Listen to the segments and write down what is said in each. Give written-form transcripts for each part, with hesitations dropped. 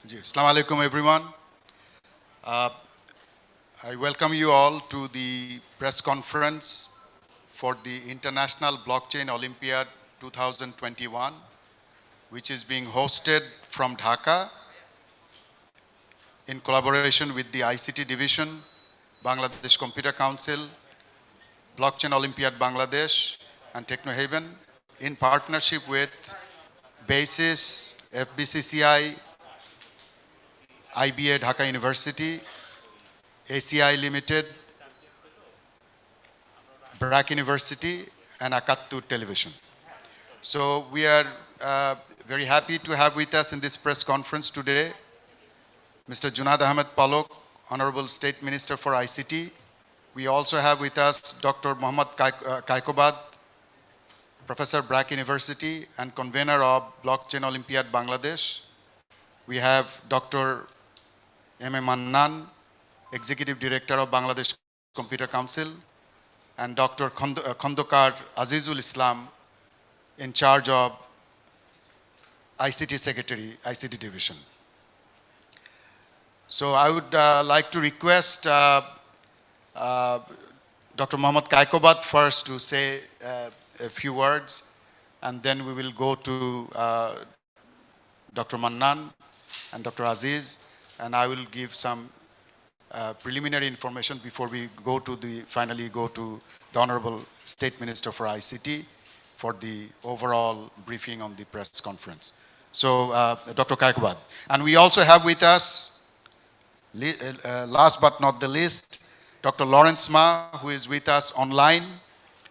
Assalamu alaikum, everyone. Uh, I welcome you all to the press conference for the International Blockchain Olympiad 2021, which is being hosted from Dhaka in collaboration with the ICT Division, Bangladesh Computer Council, Blockchain Olympiad Bangladesh, and Technohaven in partnership with BASIS, FBCCI, IBA Dhaka University, ACI Limited, BRAC University, and Akattu Television. So we are very happy to have with us in this press conference today Mr. Junaid Ahmed Palok, Honorable State Minister for ICT. We also have with us Dr. Mohammad Kaikobad, Professor BRAC University and convener of Blockchain Olympiad Bangladesh. We have Dr. M.A. Mannan, Executive Director of Bangladesh Computer Council, and Dr. Khondokar Azizul Islam, in charge of ICT Secretary, ICT Division. So I would like to request Dr. Mohammad Kaikobad first to say a few words, and then we will go to Dr. Mannan and Dr. Aziz, and I will give some preliminary information before we go to finally go to the Honorable State Minister for ICT for the overall briefing on the press conference. So, Dr. Kaikobad. And we also have with us, last but not the least, Dr. Lawrence Ma, who is with us online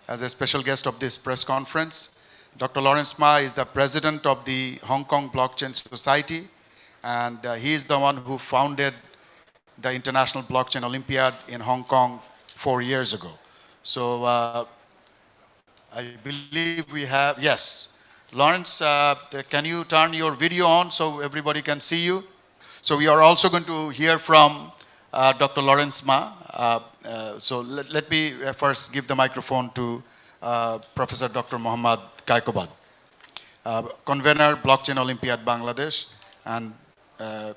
as a special guest of this press conference. Dr. Lawrence Ma is the president of the Hong Kong Blockchain Society, and he is the one who founded the International Blockchain Olympiad in Hong Kong 4 years ago. So I believe we have, yes. Lawrence, can you turn your video on so everybody can see you? So we are also going to hear from Dr. Lawrence Ma. So let me first give the microphone to Professor Dr. Mohammad Kaikobad, convener Blockchain Olympiad Bangladesh and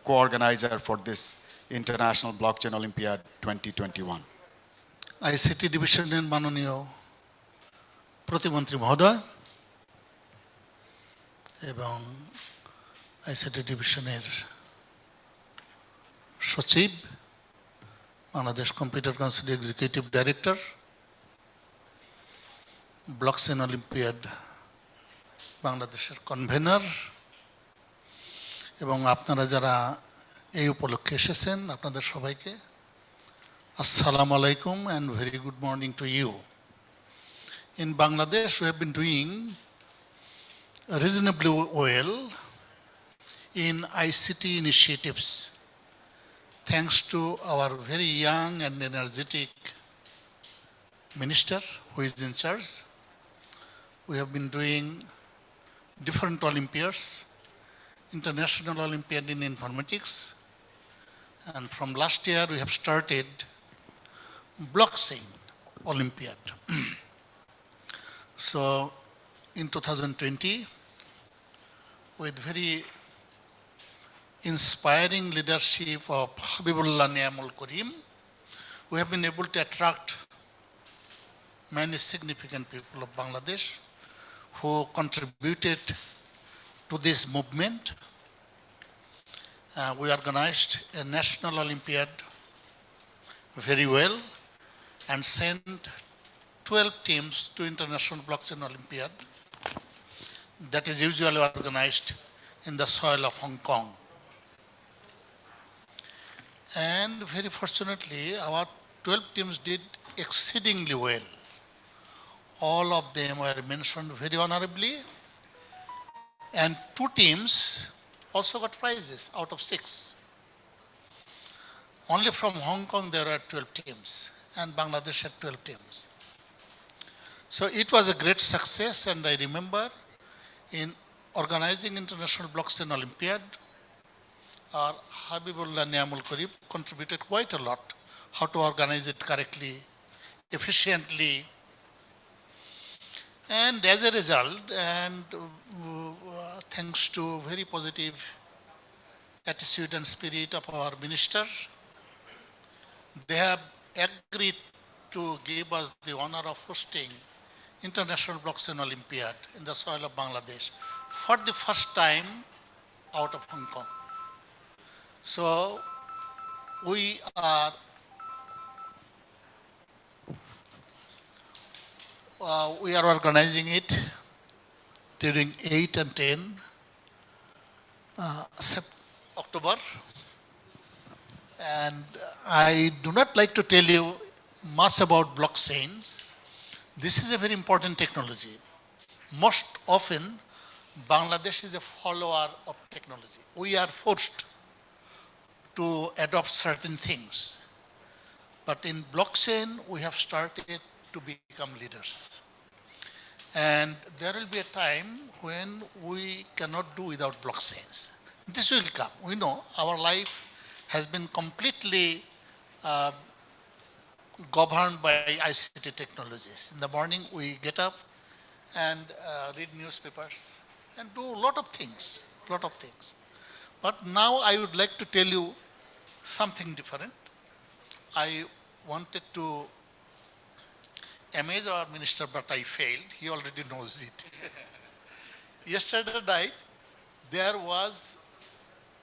co-organizer for this International Blockchain Olympiad 2021. ICT ডিভিশনের মাননীয় প্রতিমন্ত্রী মহোদয় এবং ICT ডিভিশনের সচিব, Bangladesh computer council executive director, blockchain olympiad বাংলাদেশের convenor এবং আপনারা যারা এই উপলক্ষে এসেছেন আপনাদের সবাইকে আসসালামু আলাইকুম and very good morning to you. In Bangladesh we have been doing reasonably well in ICT initiatives thanks to our very young and energetic minister who is in charge. We have been doing different Olympiads, International Olympiad in Informatics, and from last year we have started Blockchain Olympiad. So in 2020, with very inspiring leadership of Habibullah Niamul Karim, we have been able to attract many significant people of Bangladesh who contributed to this movement. We organized a national Olympiad very well and sent 12 teams to International Blockchain Olympiad that is usually organized in the soil of Hong Kong. And very fortunately, our 12 teams did exceedingly well. All of them were mentioned very honorably, and 2 teams also got prizes out of 6. Only from Hong Kong there were 12 teams, and Bangladesh had 12 teams. So it was a great success, and I remember in organizing International Blockchain Olympiad, our Habibullah Niamul Karim contributed quite a lot how to organize it correctly, efficiently. And as a result, and thanks to very positive attitude and spirit of our minister. They have agreed to give us the honor of hosting International Blockchain Olympiad in the soil of Bangladesh for the first time out of Hong Kong. So we are organizing it during 8 and 10 October. And I do not like to tell you much about blockchains. This is a very important technology. Most often, Bangladesh is a follower of technology. We are forced to adopt certain things. But in blockchain, we have started to become leaders. And there will be a time when we cannot do without blockchains. This will come. We know our life has been completely governed by ICT technologies. In the morning, we get up and read newspapers and do a lot of things. But now I would like to tell you something different. I wanted to amaze our minister, but I failed. He already knows it. Yesterday night, there was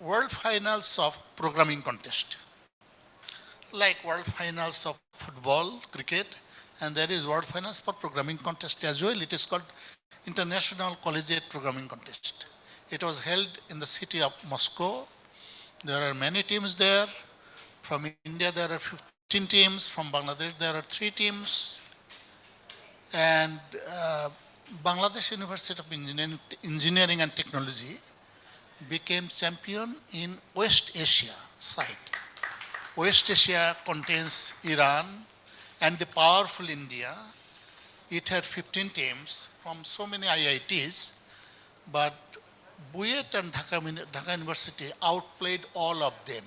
World Finals of Programming Contest. Like World Finals of football, cricket, and there is World Finals for Programming Contest as well. It is called International Collegiate Programming Contest. It was held in the city of Moscow. There are many teams there. From India, there are 15 teams. From Bangladesh, there are 3 teams. And Bangladesh University of Engineering and Technology became champion in West Asia side. West Asia contains Iran and the powerful India. It had 15 teams from so many IITs, but BUET and Dhaka University outplayed all of them.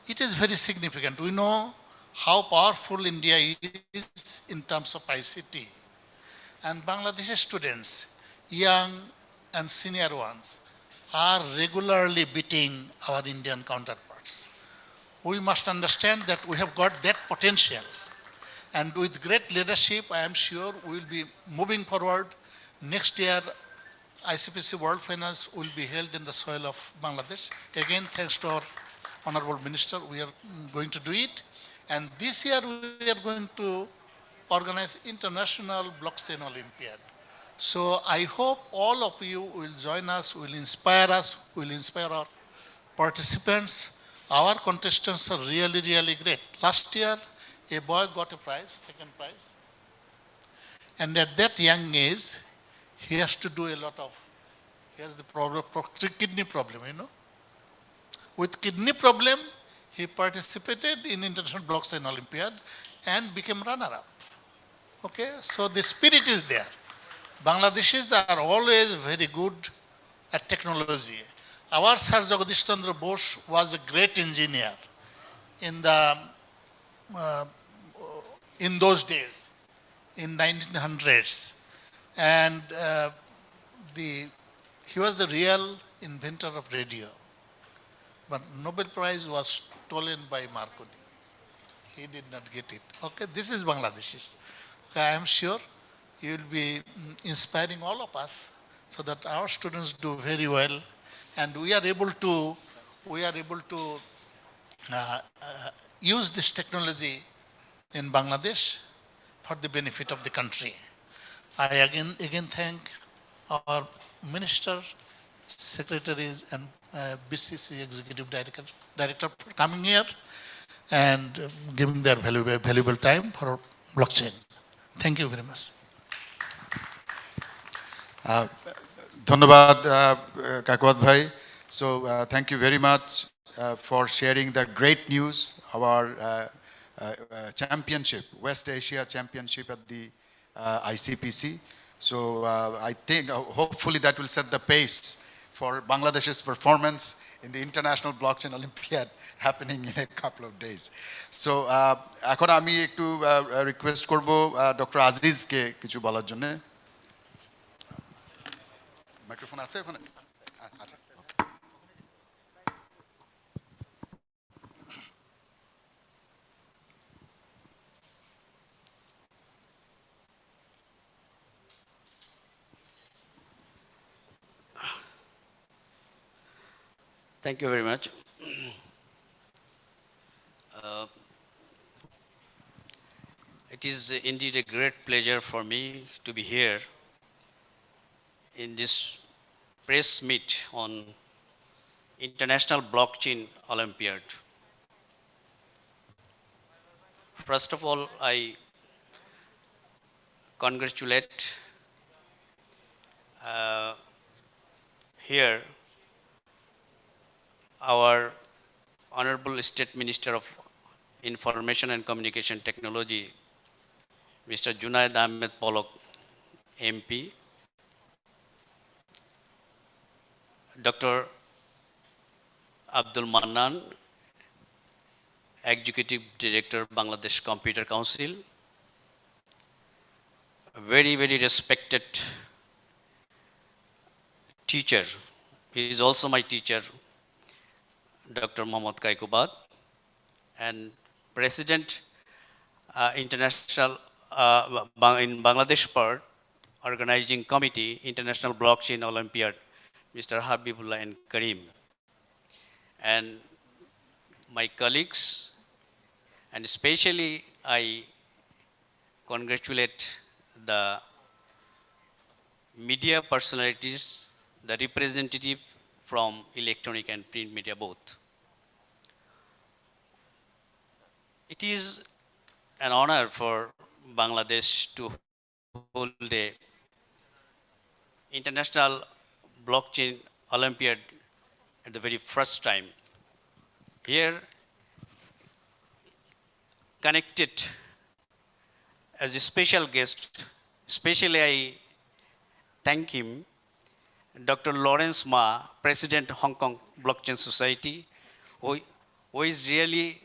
It is very significant. We know how powerful India is in terms of ICT. And Bangladeshi students, young and senior ones, are regularly beating our Indian counterparts. We must understand that we have got that potential. And with great leadership, I am sure we will be moving forward. Next year, ICPC World Finals will be held in the soil of Bangladesh. Again, thanks to our Honorable Minister, we are going to do it. And this year, we are going to organize International Blockchain Olympiad. So I hope all of you will join us, will inspire our participants. Our contestants are really, really great. Last year, a boy got a prize, second prize. And at that young age, he has to do a lot of, he has the problem, kidney problem, you know. With kidney problem, he participated in International Blockchain Olympiad and became runner-up. Okay, so the spirit is there. Bangladeshis are always very good at technology. Our Sir Jagadish Chandra Bose was a great engineer in those days, in 1900s. And he was the real inventor of radio. But Nobel Prize was stolen by Marconi. He did not get it. Okay, this is Bangladeshis. I am sure you will be inspiring all of us so that our students do very well, and we are able to use this technology in Bangladesh for the benefit of the country. I again thank our minister, secretaries, and BCC executive director for coming here and giving their valuable time for blockchain. Thank you very much. Dhanyabad Kakwat Bhai. So thank you very much for sharing the great news of our championship, West Asia Championship at the ICPC. So I think hopefully that will set the pace for Bangladesh's performance in the International Blockchain Olympiad happening in a couple of days. So এখন আমি একটু request করব doctor আজিজকে কিছু বলার জন্য। Microphone আছে ওখানে? আচ্ছা। Thank you very much. Uh, it is indeed a great pleasure for me to be here in this press meet on International Blockchain Olympiad. First of all, I congratulate uh, here our Honorable State Minister of Information and Communication Technology, Mr. Junaid Ahmed Polok, MP, Dr. Abdul Mannan, Executive Director, Bangladesh Computer Council, a very, very respected teacher. He is also my teacher, Dr. Mohammad Kaikubad, and President International in Bangladesh part, Organizing Committee, International Blockchain Olympiad, Mr. Habibullah and Karim, and my colleagues, and especially I congratulate the media personalities, the representative from electronic and print media both. It is an honor for Bangladesh to hold a international blockchain Olympiad at the very first time. Here, connected as a special guest, especially I thank him, Dr. Lawrence Ma, President Hong Kong Blockchain Society, who is really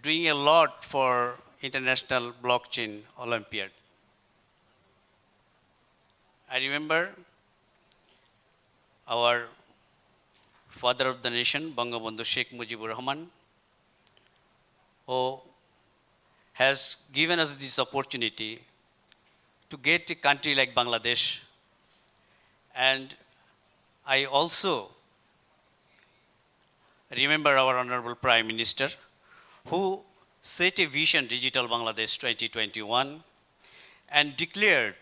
doing a lot for International Blockchain Olympiad. I remember our father of the nation, Bangabandhu Sheikh Mujibur Rahman, who has given us this opportunity to get a country like Bangladesh. And I also remember our Honorable Prime Minister, who set a vision Digital Bangladesh 2021 and declared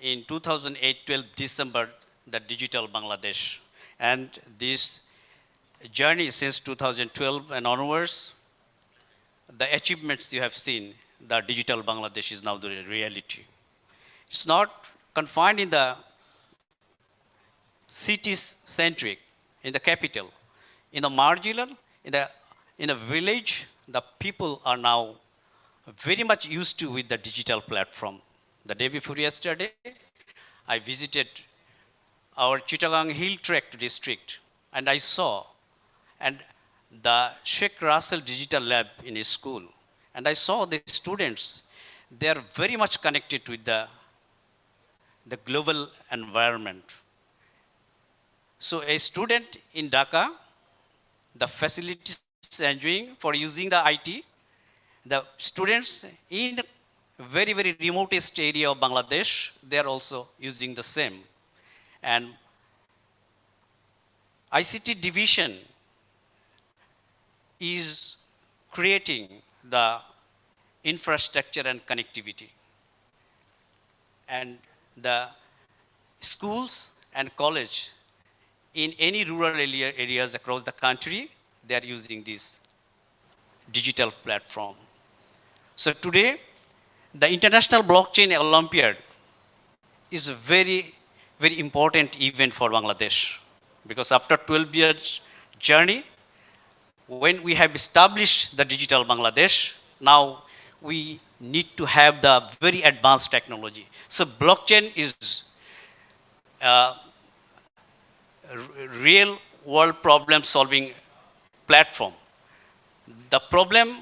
in 2008-12 December the Digital Bangladesh. And this journey since 2012 and onwards, the achievements you have seen, the Digital Bangladesh is now the reality. It's not confined in the city-centric, in the capital. In the marginal, in a village, the people are now very much used to with the digital platform. The day before yesterday, I visited our Chittagong Hill Tract district, and I saw and the Sheikh Russell Digital Lab in his school, and I saw the students. They are very much connected with the global environment. So a student in Dhaka, the facilities enjoying for using the IT, the students in very, very remotest area of Bangladesh, they are also using the same. And ICT division is creating the infrastructure and connectivity. And the schools and college in any rural areas across the country, they are using this digital platform. So today, the International Blockchain Olympiad is a very, very important event for Bangladesh, because after 12 years journey, when we have established the Digital Bangladesh, now we need to have the very advanced technology. So blockchain is real world problem solving platform. The problem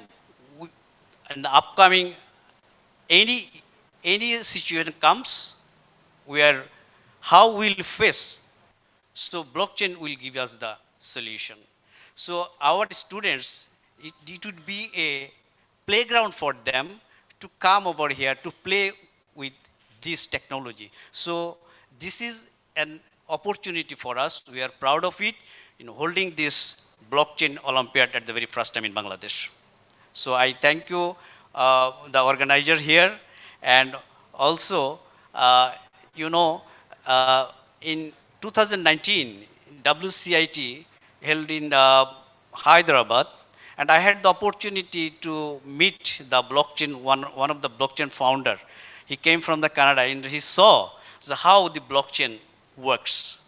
in the upcoming any situation comes where how we'll face, so blockchain will give us the solution. So our students, it would be a playground for them to come over here to play with this technology. So this is an opportunity for us. We are proud of it holding this blockchain Olympiad at the very first time in Bangladesh. So I thank you, the organizer here, and also, you know, in 2019, WCIT held in Hyderabad, and I had the opportunity to meet the blockchain, one of the blockchain founder. He came from the Canada, and he saw how the blockchain works,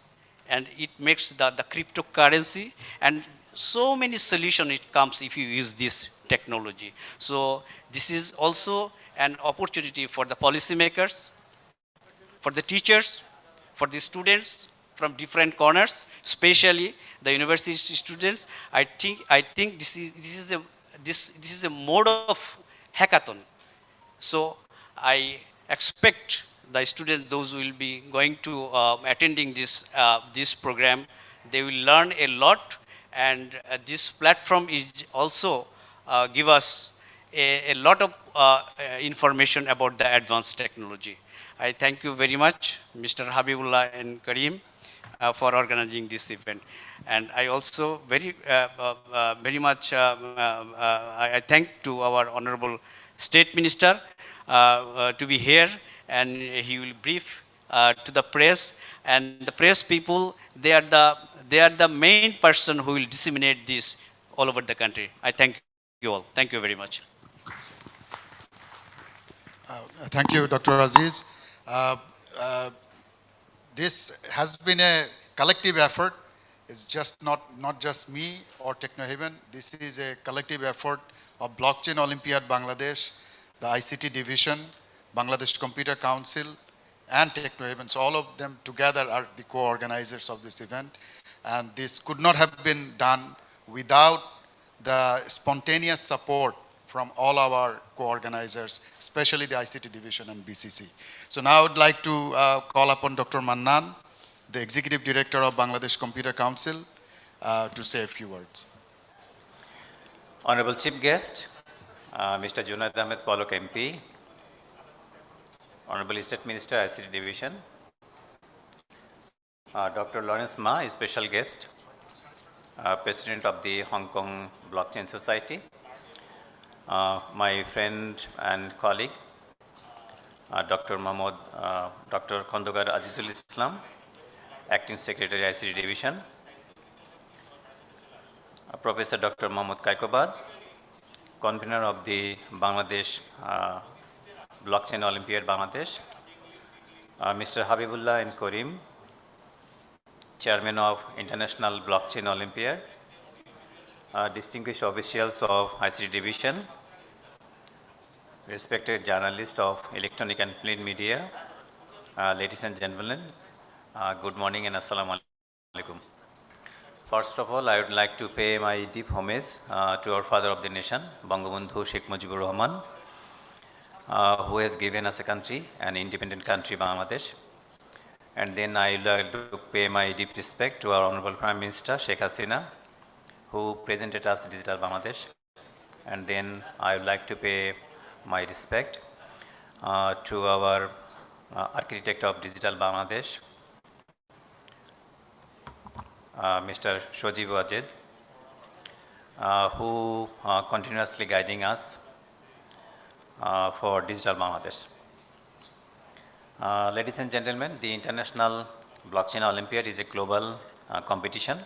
and it makes the cryptocurrency, and so many solution it comes if you use this technology. So this is also an opportunity for the policymakers, for the teachers, for the students from different corners, especially the university students. I think this is a mode of hackathon. So I expect the students, those who will be going to attending this program, they will learn a lot, and this platform is also give us a lot of information about the advanced technology. I thank you very much, Mr. Habibullah and Karim, for organizing this event. And I also very much I thank to our honorable state minister to be here, and he will brief to the press. And the press people, they are the main person who will disseminate this all over the country. I thank you all. Thank you very much. Thank you, Dr. Aziz. Uh, uh, this has been a collective effort. It's just not just me or TechnoHaven. This is a collective effort of Blockchain Olympiad Bangladesh, the ICT division, Bangladesh Computer Council, and TechnoHaven. So all of them together are the co-organizers of this event. And this could not have been done without the spontaneous support from all our co-organizers, especially the ICT division and BCC. So now I would like to call upon Dr. Mannan, the Executive Director of Bangladesh Computer Council, to say a few words. Honorable Chief Guest, Mr. Junaid Ahmed Polok MP, Honorable State Minister, ICT Division, Dr. Lawrence Ma, Special Guest, President of the Hong Kong Blockchain Society, my friend and colleague, Dr. Khandogar Azizul Islam, Acting Secretary, ICT Division, Professor Dr. Mahmoud Kaikobad, convener of the Bangladesh Blockchain Olympiad Bangladesh, Mr. Habibullah and Karim, Chairman of International Blockchain Olympiad, distinguished officials of ICT Division, respected journalists of electronic and print media, ladies and gentlemen, good morning and assalamu alaikum. First of all, I would like to pay my deep homage to our father of the nation, Bangabandhu Sheikh Mujibur Rahman, who has given us a country, an independent country, Bangladesh. And then I would like to pay my deep respect to our Honorable Prime Minister, Sheikh Hasina, who presented us Digital Bangladesh. And then I would like to pay my respect to our architect of Digital Bangladesh, Mr. Shojiv Wajed, who continuously guiding us for Digital Bangladesh. Ladies and gentlemen, the International Blockchain Olympiad is a global competition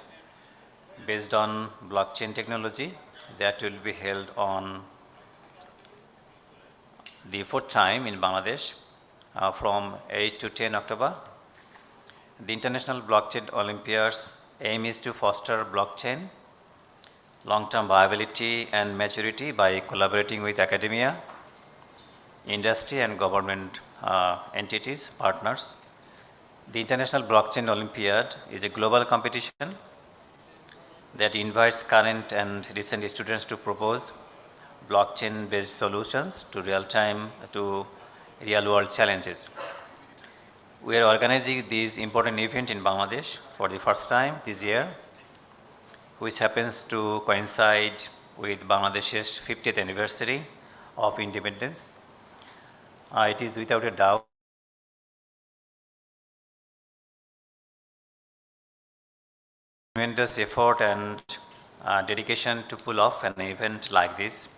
based on blockchain technology that will be held on the fourth time in Bangladesh from 8 to 10 October. The International Blockchain Olympiad's aim is to foster blockchain long-term viability and maturity by collaborating with academia, industry and government entities, partners. The International Blockchain Olympiad is a global competition that invites current and recent students to propose blockchain-based solutions to real-world challenges. We are organizing this important event in Bangladesh for the first time this year, which happens to coincide with Bangladesh's 50th anniversary of independence. It is without a doubt tremendous effort and dedication to pull off an event like this.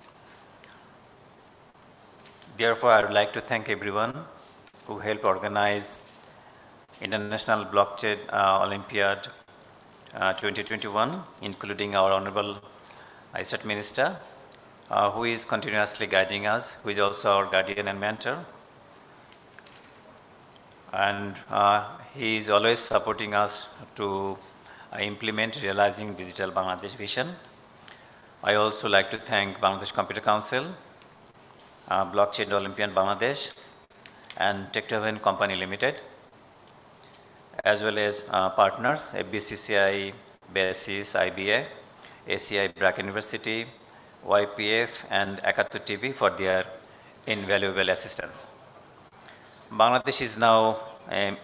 Therefore, I would like to thank everyone who helped organize International Blockchain Olympiad 2021, including our Honorable ISET Minister, who is continuously guiding us, who is also our guardian and mentor. And he is always supporting us to implement realizing Digital Bangladesh vision. I also like to thank Bangladesh Computer Council, Blockchain Olympiad Bangladesh, and Tech2Heaven Company Limited, as well as partners FBCCI, BASIS, IBA, ACI Brack University, YPF, and Ekattu TV for their invaluable assistance. Bangladesh is now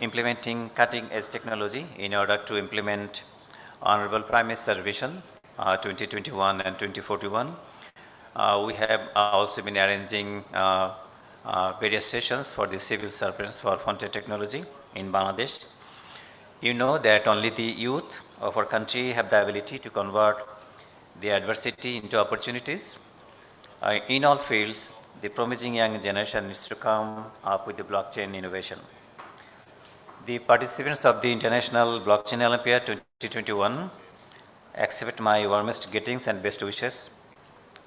implementing cutting-edge technology in order to implement Honorable Prime Minister's Vision 2021 and 2041. We have also been arranging various sessions for the civil servants for frontier technology in Bangladesh. You know that only the youth of our country have the ability to convert the adversity into opportunities. In all fields, the promising young generation needs to come up with the blockchain innovation. The participants of the International Blockchain Olympiad 2021 accept my warmest greetings and best wishes.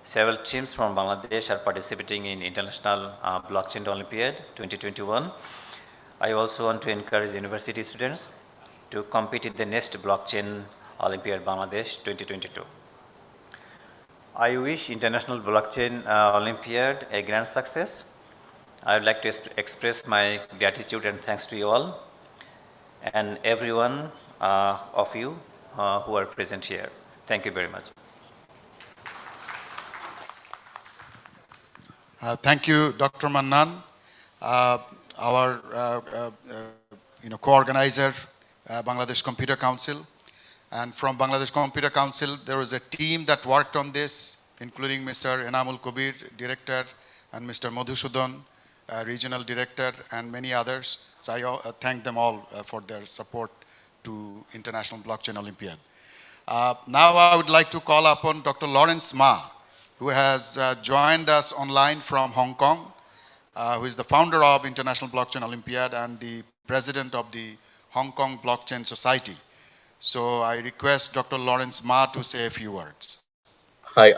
Several teams from Bangladesh are participating in International Blockchain Olympiad 2021. I also want to encourage university students to compete in the next Blockchain Olympiad Bangladesh 2022. I wish International Blockchain Olympiad a grand success. I would like to express my gratitude and thanks to you all and everyone of you who are present here. Thank you very much. Thank you, Dr. Mannan, our co-organizer, Bangladesh Computer Council. And from Bangladesh Computer Council, there was a team that worked on this, including Mr. Enamul Kabir, Director, and Mr. Madhusudan, Regional Director, and many others. So I thank them all for their support to International Blockchain Olympiad. Now I would like to call upon Dr. Lawrence Ma, who has joined us online from Hong Kong, who is the founder of International Blockchain Olympiad and the president of the Hong Kong Blockchain Society. So I request Dr. Lawrence Ma to say a few words. Hi,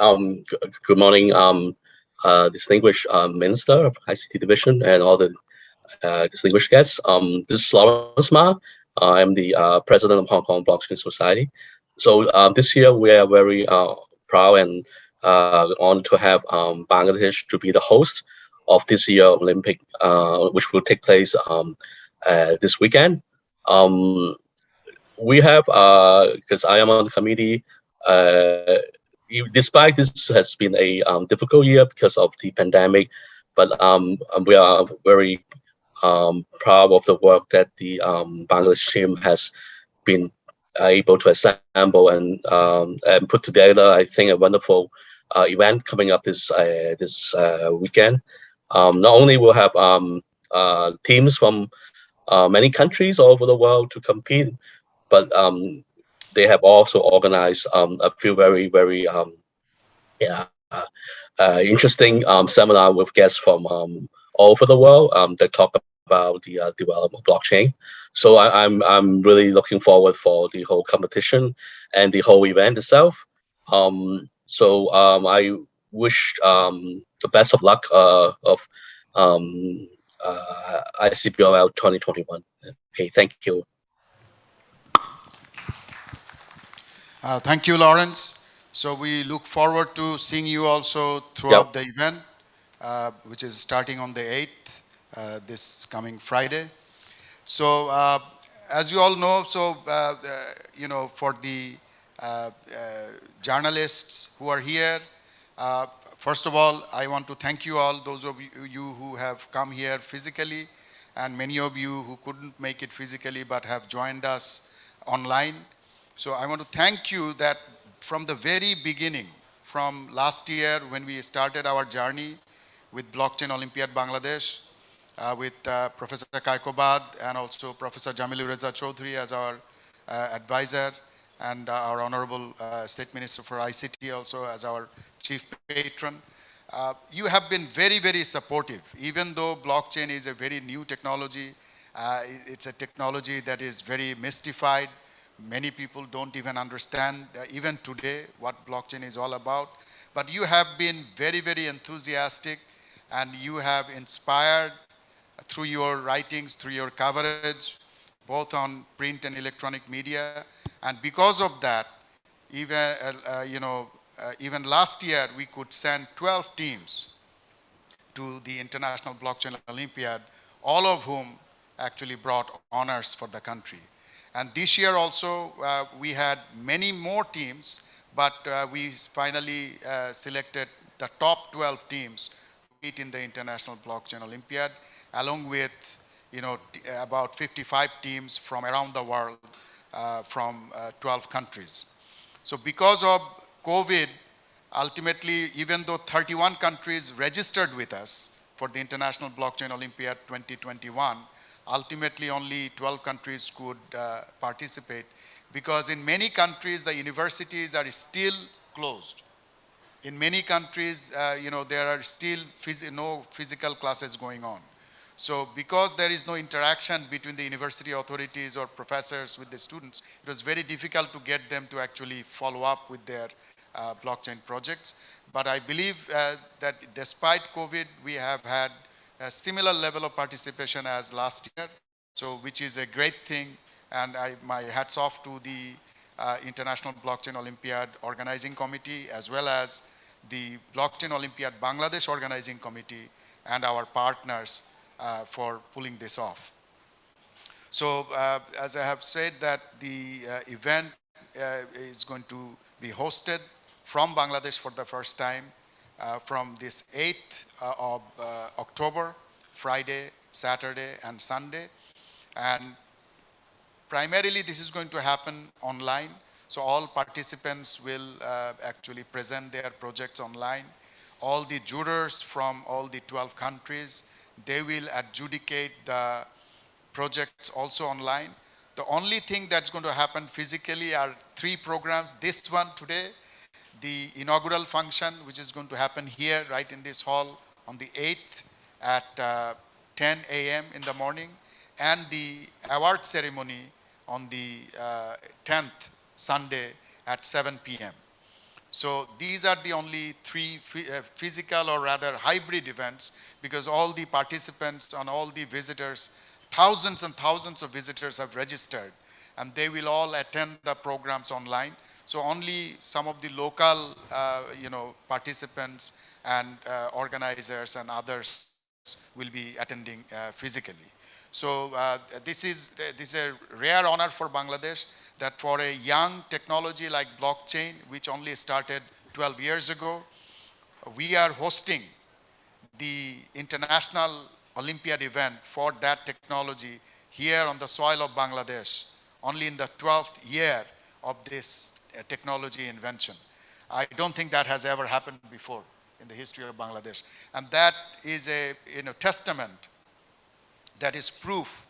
good morning, distinguished Minister of ICT Division and all the distinguished guests. This is Lawrence Ma. I'm the president of Hong Kong Blockchain Society. So this year we are very proud and honored to have Bangladesh to be the host of this year Olympic, which will take place this weekend. We have, because I am on the committee, despite this has been a difficult year because of the pandemic, but we are very proud of the work that the Bangladesh team has been able to assemble and put together. I think a wonderful event coming up this weekend. Not only will have teams from many countries all over the world to compete, but they have also organized a few very interesting seminar with guests from all over the world that talk about the development of blockchain. So I'm really looking forward for the whole competition and the whole event itself. I wish the best of luck of ICBOL 2021. Okay, thank you. Thank you, Lawrence. So we look forward to seeing you also throughout the event, which is starting on the 8th, this coming Friday. So as you all know, for the journalists who are here, first of all, I want to thank you all, those of you who have come here physically, and many of you who couldn't make it physically but have joined us online. So I want to thank you that from the very beginning, from last year when we started our journey with Blockchain Olympiad Bangladesh, with Professor Kaikobad and also Professor Jamilur Reza Chaudhary as our advisor, and our Honorable State Minister for ICT also as our chief patron. You have been very, very supportive. Even though blockchain is a very new technology, it's a technology that is very mystified. Many people don't even understand, even today, what blockchain is all about. But you have been very, very enthusiastic, and you have inspired through your writings, through your coverage, both on print and electronic media. And because of that, even last year, we could send 12 teams to the International Blockchain Olympiad, all of whom actually brought honors for the country. And this year also, we had many more teams, but we finally selected the top 12 teams to compete in the International Blockchain Olympiad, along with about 55 teams from around the world, from 12 countries. So because of COVID, ultimately, even though 31 countries registered with us for the International Blockchain Olympiad 2021, ultimately only 12 countries could participate, because in many countries, the universities are still closed. In many countries, there are still no physical classes going on. So because there is no interaction between the university authorities or professors with the students, it was very difficult to get them to actually follow up with their blockchain projects. But I believe that despite COVID, we have had a similar level of participation as last year, so which is a great thing. And my hats off to the International Blockchain Olympiad Organizing Committee, as well as the Blockchain Olympiad Bangladesh Organizing Committee and our partners for pulling this off. So as I have said, that the event is going to be hosted from Bangladesh for the first time from this 8th of October, Friday, Saturday, and Sunday. And primarily this is going to happen online. So all participants will actually present their projects online. All the jurors from all the 12 countries, they will adjudicate the projects also online. The only thing that's going to happen physically are 3 programs. This one today, the inaugural function, which is going to happen here, right in this hall on the 8th at 10 a.m. in the morning, and the award ceremony on the 10th, Sunday at 7 p.m. So these are the only 3 physical, or rather hybrid events, because all the participants and all the visitors, thousands and thousands of visitors have registered, and they will all attend the programs online. So only some of the local participants and organizers and others will be attending physically. So this is a rare honor for Bangladesh, that for a young technology like blockchain, which only started 12 years ago, we are hosting the International Olympiad event for that technology here on the soil of Bangladesh, only in the 12th year of this technology invention. I don't think that has ever happened before in the history of Bangladesh. And that is a testament, that is proof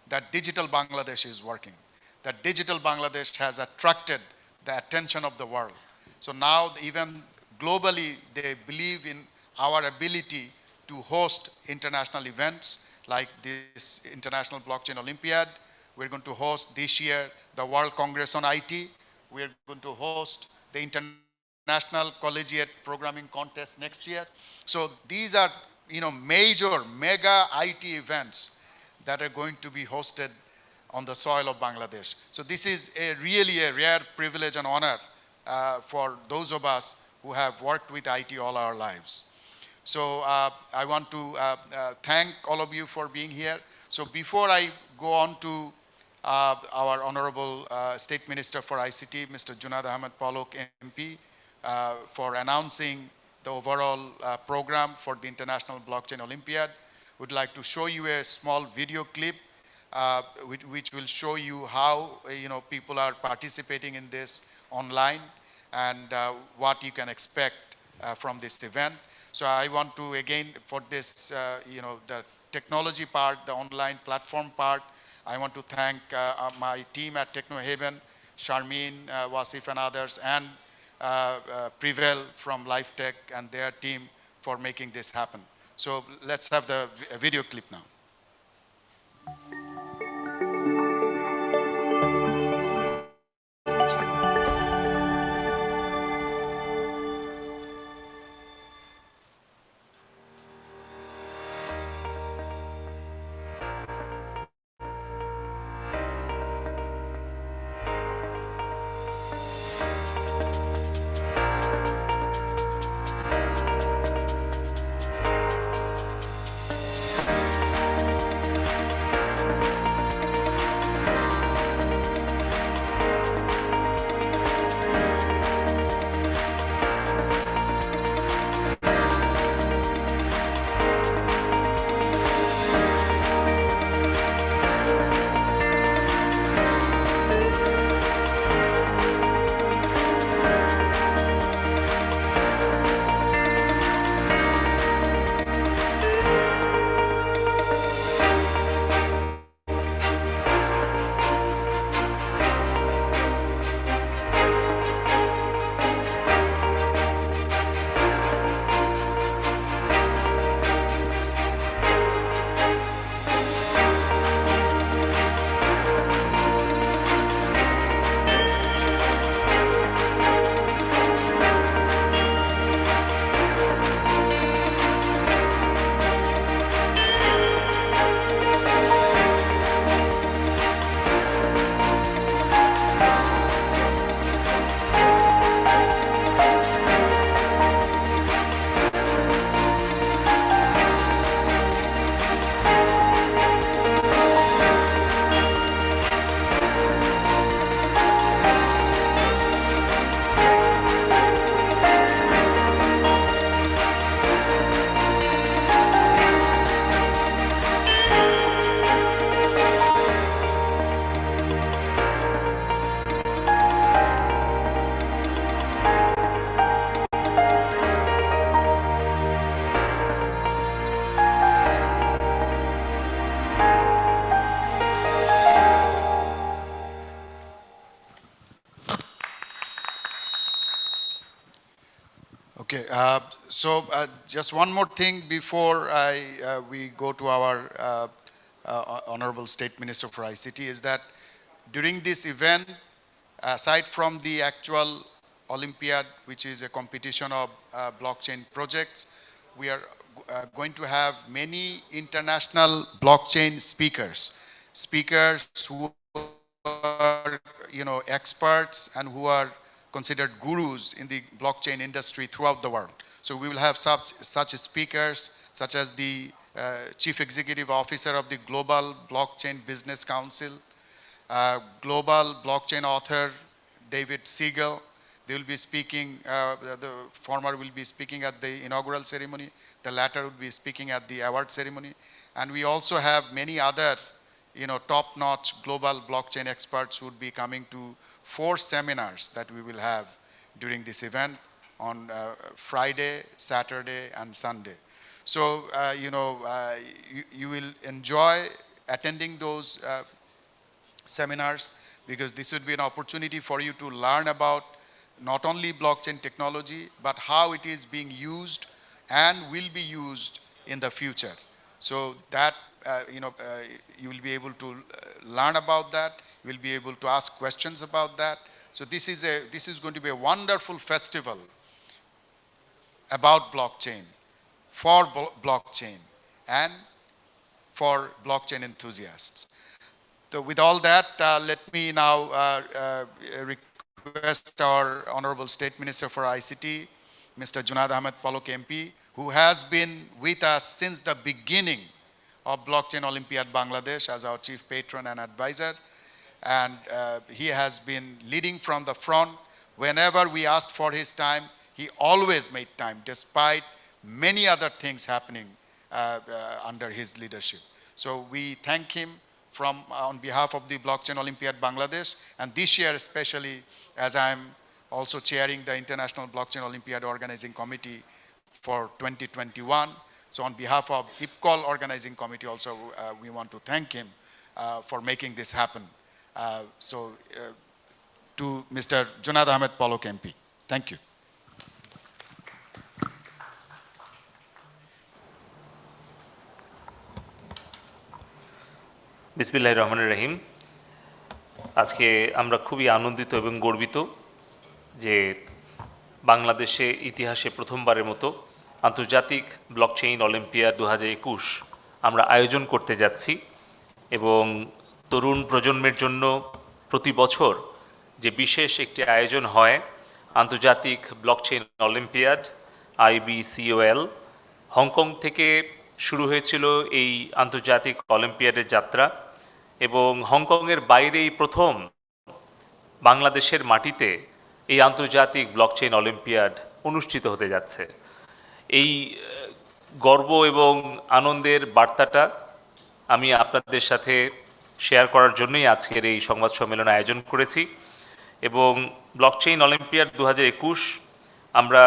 that digital Bangladesh is working, that digital Bangladesh has attracted the attention of the world. So now even globally, they believe in our ability to host international events like this International Blockchain Olympiad. We're going to host this year the World Congress on IT. We're going to host the International Collegiate Programming Contest next year. So these are major, mega IT events that are going to be hosted on the soil of Bangladesh. So this is really a rare privilege and honor for those of us who have worked with IT all our lives. So I want to thank all of you for being here. So before I go on to our Honorable State Minister for ICT, Mr. Junaid Ahmed Palok, MP, for announcing the overall program for the International Blockchain Olympiad, would like to show you a small video clip which will show you how people are participating in this online, and what you can expect from this event. So I want to, again, for this, the technology part, the online platform part, I want to thank my team at TechnoHaven, Sharmeen, Wasif and others, and Prevail from LifeTech and their team for making this happen. So let's have the video clip now. Okay, just one more thing before we go to our Honorable State Minister for ICT is that during this event, aside from the actual Olympiad, which is a competition of blockchain projects, we are going to have many international blockchain speakers, speakers who are, experts and who are considered gurus in the blockchain industry throughout the world. So we will have such speakers, such as the Chief Executive Officer of the Global Blockchain Business Council, global blockchain author David Siegel. They will be speaking, the former will be speaking at the inaugural ceremony, the latter will be speaking at the award ceremony. And we also have many other top-notch global blockchain experts who would be coming to 4 seminars that we will have during this event on Friday, Saturday, and Sunday. So, you will enjoy attending those seminars because this would be an opportunity for you to learn about not only blockchain technology, but how it is being used and will be used in the future. So that, you will be able to learn about that. You will be able to ask questions about that. So this is going to be a wonderful festival about blockchain, for blockchain, and for blockchain enthusiasts. So with all that, let me now request our Honorable State Minister for ICT, Mr. Junaid Ahmed Palok MP, who has been with us since the beginning of Blockchain Olympiad Bangladesh as our chief patron and advisor. And he has been leading from the front. Whenever we asked for his time, he always made time, despite many other things happening under his leadership. So we thank him on behalf of the Blockchain Olympiad Bangladesh, and this year especially, as I'm also chairing the International Blockchain Olympiad Organizing Committee for 2021. So on behalf of IPCOL Organizing Committee also, we want to thank him for making this happen. To to Mr. Junaid Ahmed Polok MP. Thank you. বিসমিল্লাহির রহমানির রহিম। আজকে আমরা খুবই আনন্দিত এবং গর্বিত যে বাংলাদেশে ইতিহাসে প্রথমবারের মতো আন্তর্জাতিক ব্লকচেইন অলিম্পিয়াড 2021 আমরা আয়োজন করতে যাচ্ছি এবং তরুণ প্রজন্মের জন্য প্রতি বছর যে বিশেষ একটি আয়োজন হয় আন্তর্জাতিক ব্লকচেইন অলিম্পিয়াড IBCOL, হংকং থেকে শুরু হয়েছিল এই আন্তর্জাতিক অলিম্পিয়াডের যাত্রা এবং হংকংয়ের বাইরেই প্রথম বাংলাদেশের মাটিতে এই আন্তর্জাতিক ব্লকচেইন অলিম্পিয়াড অনুষ্ঠিত হতে যাচ্ছে। এই গর্ব এবং আনন্দের বার্তাটা আমি আপনাদের সাথে শেয়ার করার জন্যই আজকের এই সংবাদ সম্মেলন আয়োজন করেছি এবং ব্লকচেইন অলিম্পিয়াড 2021 আমরা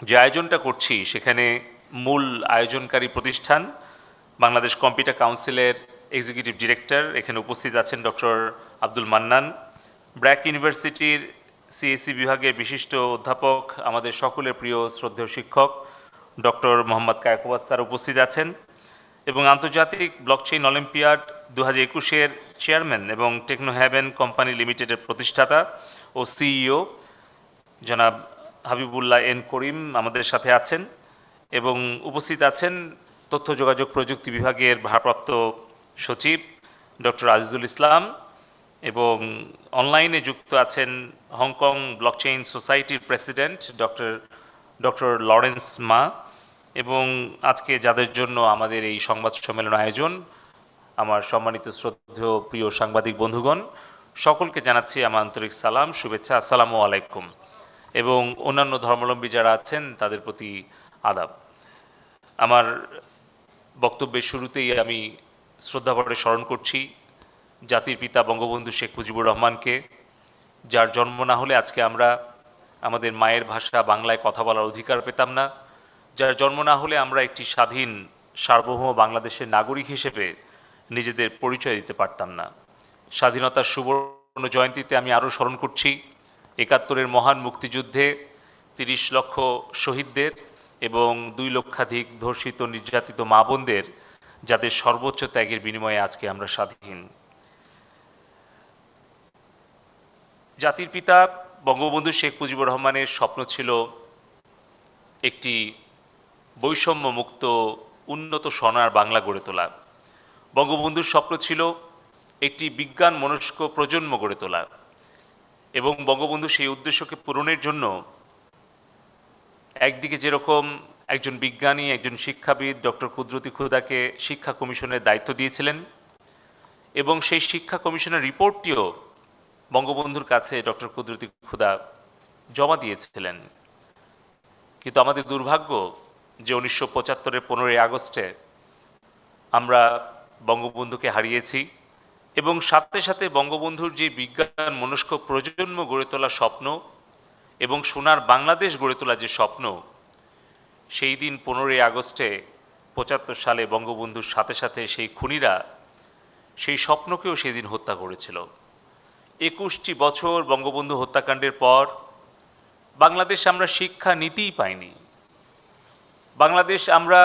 যে আয়োজনটা করছি সেখানে মূল আয়োজনকারী প্রতিষ্ঠান বাংলাদেশ কম্পিউটার কাউন্সিলের এক্সিকিউটিভ ডিরেক্টর, এখানে উপস্থিত আছেন ডক্টর আব্দুল মান্নান, ব্র্যাক ইউনিভার্সিটির CSE বিভাগের বিশিষ্ট অধ্যাপক, আমাদের সকলের প্রিয় শ্রদ্ধেয় শিক্ষক ডক্টর মোহাম্মদ কায়কোবাদ স্যার উপস্থিত আছেন এবং আন্তর্জাতিক ব্লকচেইন অলিম্পিয়াড 2021-এর চেয়ারম্যান এবং টেকনো হ্যাভেন কোম্পানি লিমিটেডের প্রতিষ্ঠাতা ও CEO জনাব হাবিবুল্লাহ এন করিম আমাদের সাথে আছেন এবং উপস্থিত আছেন তথ্য যোগাযোগ প্রযুক্তি বিভাগের ভারপ্রাপ্ত সচিব ডক্টর আজিজুল ইসলাম এবং অনলাইনে যুক্ত আছেন হংকং ব্লকচেইন সোসাইটির প্রেসিডেন্ট ডক্টর লরেন্স মা এবং আজকে যাদের জন্য আমাদের এই সংবাদ সম্মেলন আয়োজন, আমার সম্মানিত শ্রদ্ধেয় প্রিয় সাংবাদিক বন্ধুগণ, সকলকে জানাচ্ছি আমার আন্তরিক সালাম, শুভেচ্ছা, আসসালামু আলাইকুম এবং অন্যান্য ধর্মাবলম্বী যারা আছেন তাদের প্রতি আদাব। আমার বক্তব্যের শুরুতেই আমি শ্রদ্ধাভরে স্মরণ করছি জাতির পিতা বঙ্গবন্ধু শেখ মুজিবুর রহমানকে, যার জন্ম না হলে আজকে আমরা আমাদের মায়ের ভাষা বাংলায় কথা বলার অধিকার পেতাম না, যার জন্ম না হলে আমরা একটি স্বাধীন সার্বভৌম বাংলাদেশের নাগরিক হিসেবে নিজেদের পরিচয় দিতে পারতাম না। স্বাধীনতার সুবর্ণ জয়ন্তীতে আমি আরও স্মরণ করছি ৭১-এর মহান মুক্তিযুদ্ধে ৩০ লক্ষ শহীদদের এবং ২ লক্ষাধিক ধর্ষিত নির্যাতিত মা বোনদের, যাদের সর্বোচ্চ ত্যাগের বিনিময়ে আজকে আমরা স্বাধীন। জাতির পিতা বঙ্গবন্ধু শেখ মুজিবুর রহমানের স্বপ্ন ছিল একটি বৈষম্য মুক্ত উন্নত সোনার বাংলা গড়ে তোলা। বঙ্গবন্ধুর স্বপ্ন ছিল একটি বিজ্ঞান মনস্ক প্রজন্ম গড়ে তোলা এবং বঙ্গবন্ধু সেই উদ্দেশ্যকে পূরণের জন্য একদিকে যেরকম একজন বিজ্ঞানী, একজন শিক্ষাবিদ ডক্টর কুদরতি খুদাকে শিক্ষা কমিশনের দায়িত্ব দিয়েছিলেন এবং সেই শিক্ষা কমিশনের রিপোর্টটিও বঙ্গবন্ধুর কাছে ডক্টর কুদরতি খুদা জমা দিয়েছিলেন। কিন্তু আমাদের দুর্ভাগ্য যে 1975-এর 15ই আগস্টে আমরা বঙ্গবন্ধুকে হারিয়েছি এবং সাথে সাথে বঙ্গবন্ধুর যে বিজ্ঞান মনস্ক প্রজন্ম গড়ে তোলা স্বপ্ন এবং সোনার বাংলাদেশ গড়ে তোলা যে স্বপ্ন, সেই দিন 15ই আগস্টে 75 সালে বঙ্গবন্ধুর সাথে সাথে সেই খুনিরা সেই স্বপ্নকেও সেই দিন হত্যা করেছিল। 21টি বছর বঙ্গবন্ধু হত্যাকাণ্ডের পর বাংলাদেশে আমরা শিক্ষা নীতিই পাইনি। বাংলাদেশ আমরা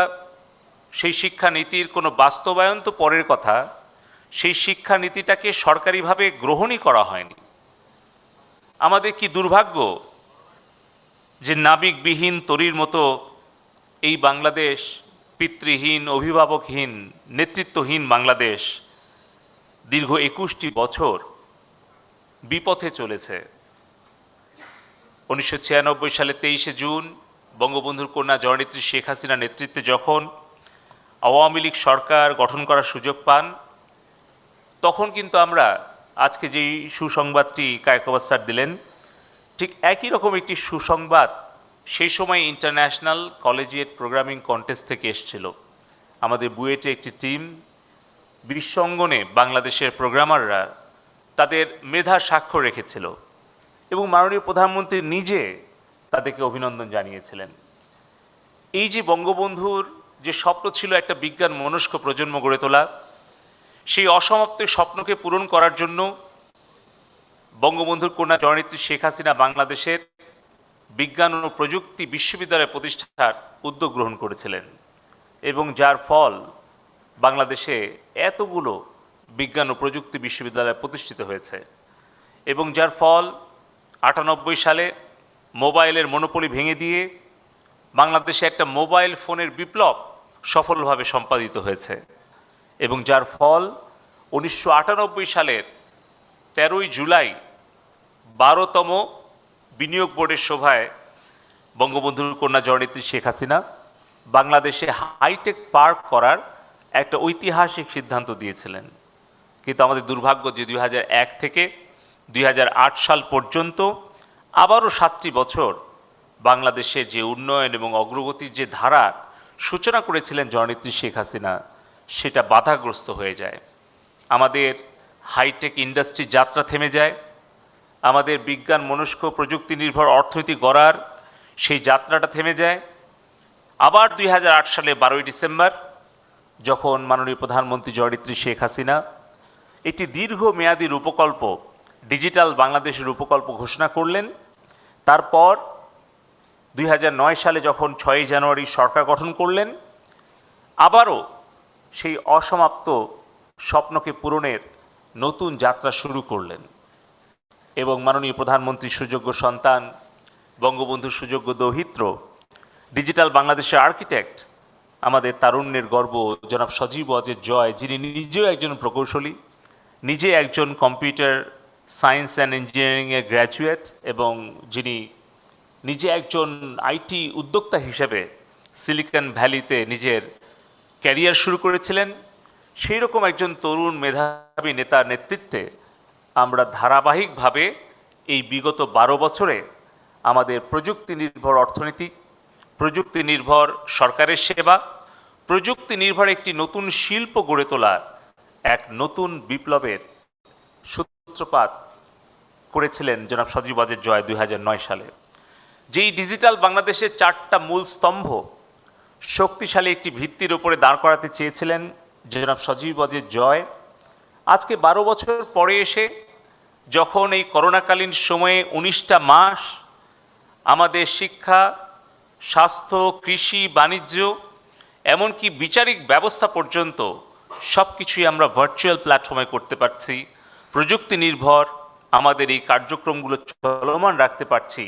সেই শিক্ষা নীতির কোনো বাস্তবায়ন তো পরের কথা, সেই শিক্ষা নীতিটাকে সরকারিভাবে গ্রহণই করা হয়নি। আমাদের কি দুর্ভাগ্য যে নাবিকবিহীন তরীর মতো এই বাংলাদেশ, পিতৃহীন, অভিভাবকহীন, নেতৃত্বহীন বাংলাদেশ দীর্ঘ 21টি বছর বিপথে চলেছে। 1996 সালে 23শে জুন বঙ্গবন্ধুর কন্যা জননেত্রী শেখ হাসিনার নেতৃত্বে যখন আওয়ামী লীগ সরকার গঠন করার সুযোগ পান, তখন কিন্তু আমরা আজকে যেই সুসংবাদটি কায়কোবাদ স্যার দিলেন, ঠিক একই রকম একটি সুসংবাদ সেই সময় ইন্টারন্যাশনাল কলেজিয়েট প্রোগ্রামিং কন্টেস্ট থেকে এসেছিল। আমাদের বুয়েটে একটি টিম বিশ্বঙ্গনে বাংলাদেশের প্রোগ্রামাররা তাদের মেধার স্বাক্ষর রেখেছিল এবং মাননীয় প্রধানমন্ত্রী নিজে তাদেরকে অভিনন্দন জানিয়েছিলেন। এই যে বঙ্গবন্ধুর যে স্বপ্ন ছিল একটা বিজ্ঞান মনস্ক প্রজন্ম গড়ে তোলা, সেই অসমাপ্ত স্বপ্নকে পূরণ করার জন্য বঙ্গবন্ধুর কন্যা জননেত্রী শেখ হাসিনা বাংলাদেশের বিজ্ঞান ও প্রযুক্তি বিশ্ববিদ্যালয় প্রতিষ্ঠার উদ্যোগ গ্রহণ করেছিলেন এবং যার ফল বাংলাদেশে এতগুলো বিজ্ঞান ও প্রযুক্তি বিশ্ববিদ্যালয় প্রতিষ্ঠিত হয়েছে এবং যার ফল 98 সালে মোবাইলের মনোপলি ভেঙে দিয়ে বাংলাদেশে একটা মোবাইল ফোনের বিপ্লব সফলভাবে সম্পাদিত হয়েছে এবং যার ফল 1998 সালের 13ই জুলাই 12তম বিনিয়োগ বোর্ডের সভায় বঙ্গবন্ধুর কন্যা জননেত্রী শেখ হাসিনা বাংলাদেশে হাইটেক পার্ক করার একটা ঐতিহাসিক সিদ্ধান্ত দিয়েছিলেন। কিন্তু আমাদের দুর্ভাগ্য যে 2001 থেকে 2008 সাল পর্যন্ত আবারও 7টি বছর বাংলাদেশের যে উন্নয়ন এবং অগ্রগতির যে ধারা সূচনা করেছিলেন জননেত্রী শেখ হাসিনা সেটা বাধাগ্রস্ত হয়ে যায়। আমাদের হাইটেক ইন্ডাস্ট্রি যাত্রা থেমে যায়, আমাদের বিজ্ঞান মনস্ক প্রযুক্তি নির্ভর অর্থনীতি গড়ার সেই যাত্রাটা থেমে যায়। আবার 2008 সালে 12ই ডিসেম্বর যখন মাননীয় প্রধানমন্ত্রী জননেত্রী শেখ হাসিনা একটি দীর্ঘমেয়াদী রূপকল্প ডিজিটাল বাংলাদেশের রূপকল্প ঘোষণা করলেন, তারপর 2009 সালে যখন 6ই জানুয়ারি সরকার গঠন করলেন, আবারও সেই অসমাপ্ত স্বপ্নকে পূরণের নতুন যাত্রা শুরু করলেন এবং মাননীয় প্রধানমন্ত্রীর সুযোগ্য সন্তান, বঙ্গবন্ধুর সুযোগ্য দৌহিত্র, ডিজিটাল বাংলাদেশের আর্কিটেক্ট, আমাদের তারুণ্যের গর্ব জনাব সজীব ওয়াজেদ জয়, যিনি নিজেও একজন প্রকৌশলী, নিজে একজন কম্পিউটার সায়েন্স অ্যান্ড ইঞ্জিনিয়ারিংয়ের গ্র্যাজুয়েট এবং যিনি নিজে একজন আইটি উদ্যোক্তা হিসেবে সিলিকন ভ্যালিতে নিজের ক্যারিয়ার শুরু করেছিলেন, সেই রকম একজন তরুণ মেধাবী নেতার নেতৃত্বে আমরা ধারাবাহিকভাবে এই বিগত 12 বছরে আমাদের প্রযুক্তি নির্ভর অর্থনীতি, প্রযুক্তি নির্ভর সরকারের সেবা, প্রযুক্তি নির্ভর একটি নতুন শিল্প গড়ে তোলার এক নতুন বিপ্লবের সূত্রপাত করেছিলেন জনাব সজীব ওয়াজেদ জয় 2009 সালে। যেই ডিজিটাল বাংলাদেশের 4টা মূল স্তম্ভ শক্তিশালী একটি ভিত্তির উপরে দাঁড় করাতে চেয়েছিলেন জনাব সজীব ওয়াজেদ জয়, আজকে 12 বছর পরে এসে যখন এই করোনাকালীন সময়ে 19টা মাস আমাদের শিক্ষা, স্বাস্থ্য, কৃষি, বাণিজ্য, এমনকি বিচারিক ব্যবস্থা পর্যন্ত সব কিছুই আমরা ভার্চুয়াল প্ল্যাটফর্মে করতে পারছি, প্রযুক্তি নির্ভর আমাদের এই কার্যক্রমগুলো চলমান রাখতে পারছি,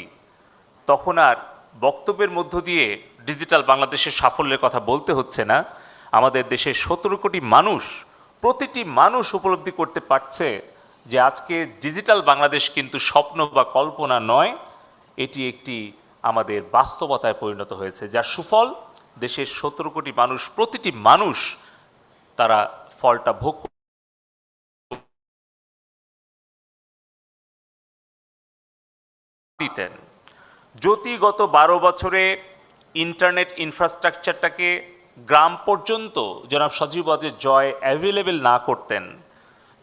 তখন আর বক্তব্যের মধ্য দিয়ে ডিজিটাল বাংলাদেশের সাফল্যের কথা বলতে হচ্ছে না। আমাদের দেশের 17 কোটি মানুষ, প্রতিটি মানুষ উপলব্ধি করতে পারছে যে আজকে ডিজিটাল বাংলাদেশ কিন্তু স্বপ্ন বা কল্পনা নয়, এটি একটি আমাদের বাস্তবতায় পরিণত হয়েছে, যার সুফল দেশের 17 কোটি মানুষ, প্রতিটি মানুষ তারা ফলটা ভোগ দিতেন। যদি গত 12 বছরে ইন্টারনেট ইনফ্রাস্ট্রাকচারটাকে গ্রাম পর্যন্ত জনাব সজীব ওয়াজেদ জয় অ্যাভেলেবেল না করতেন,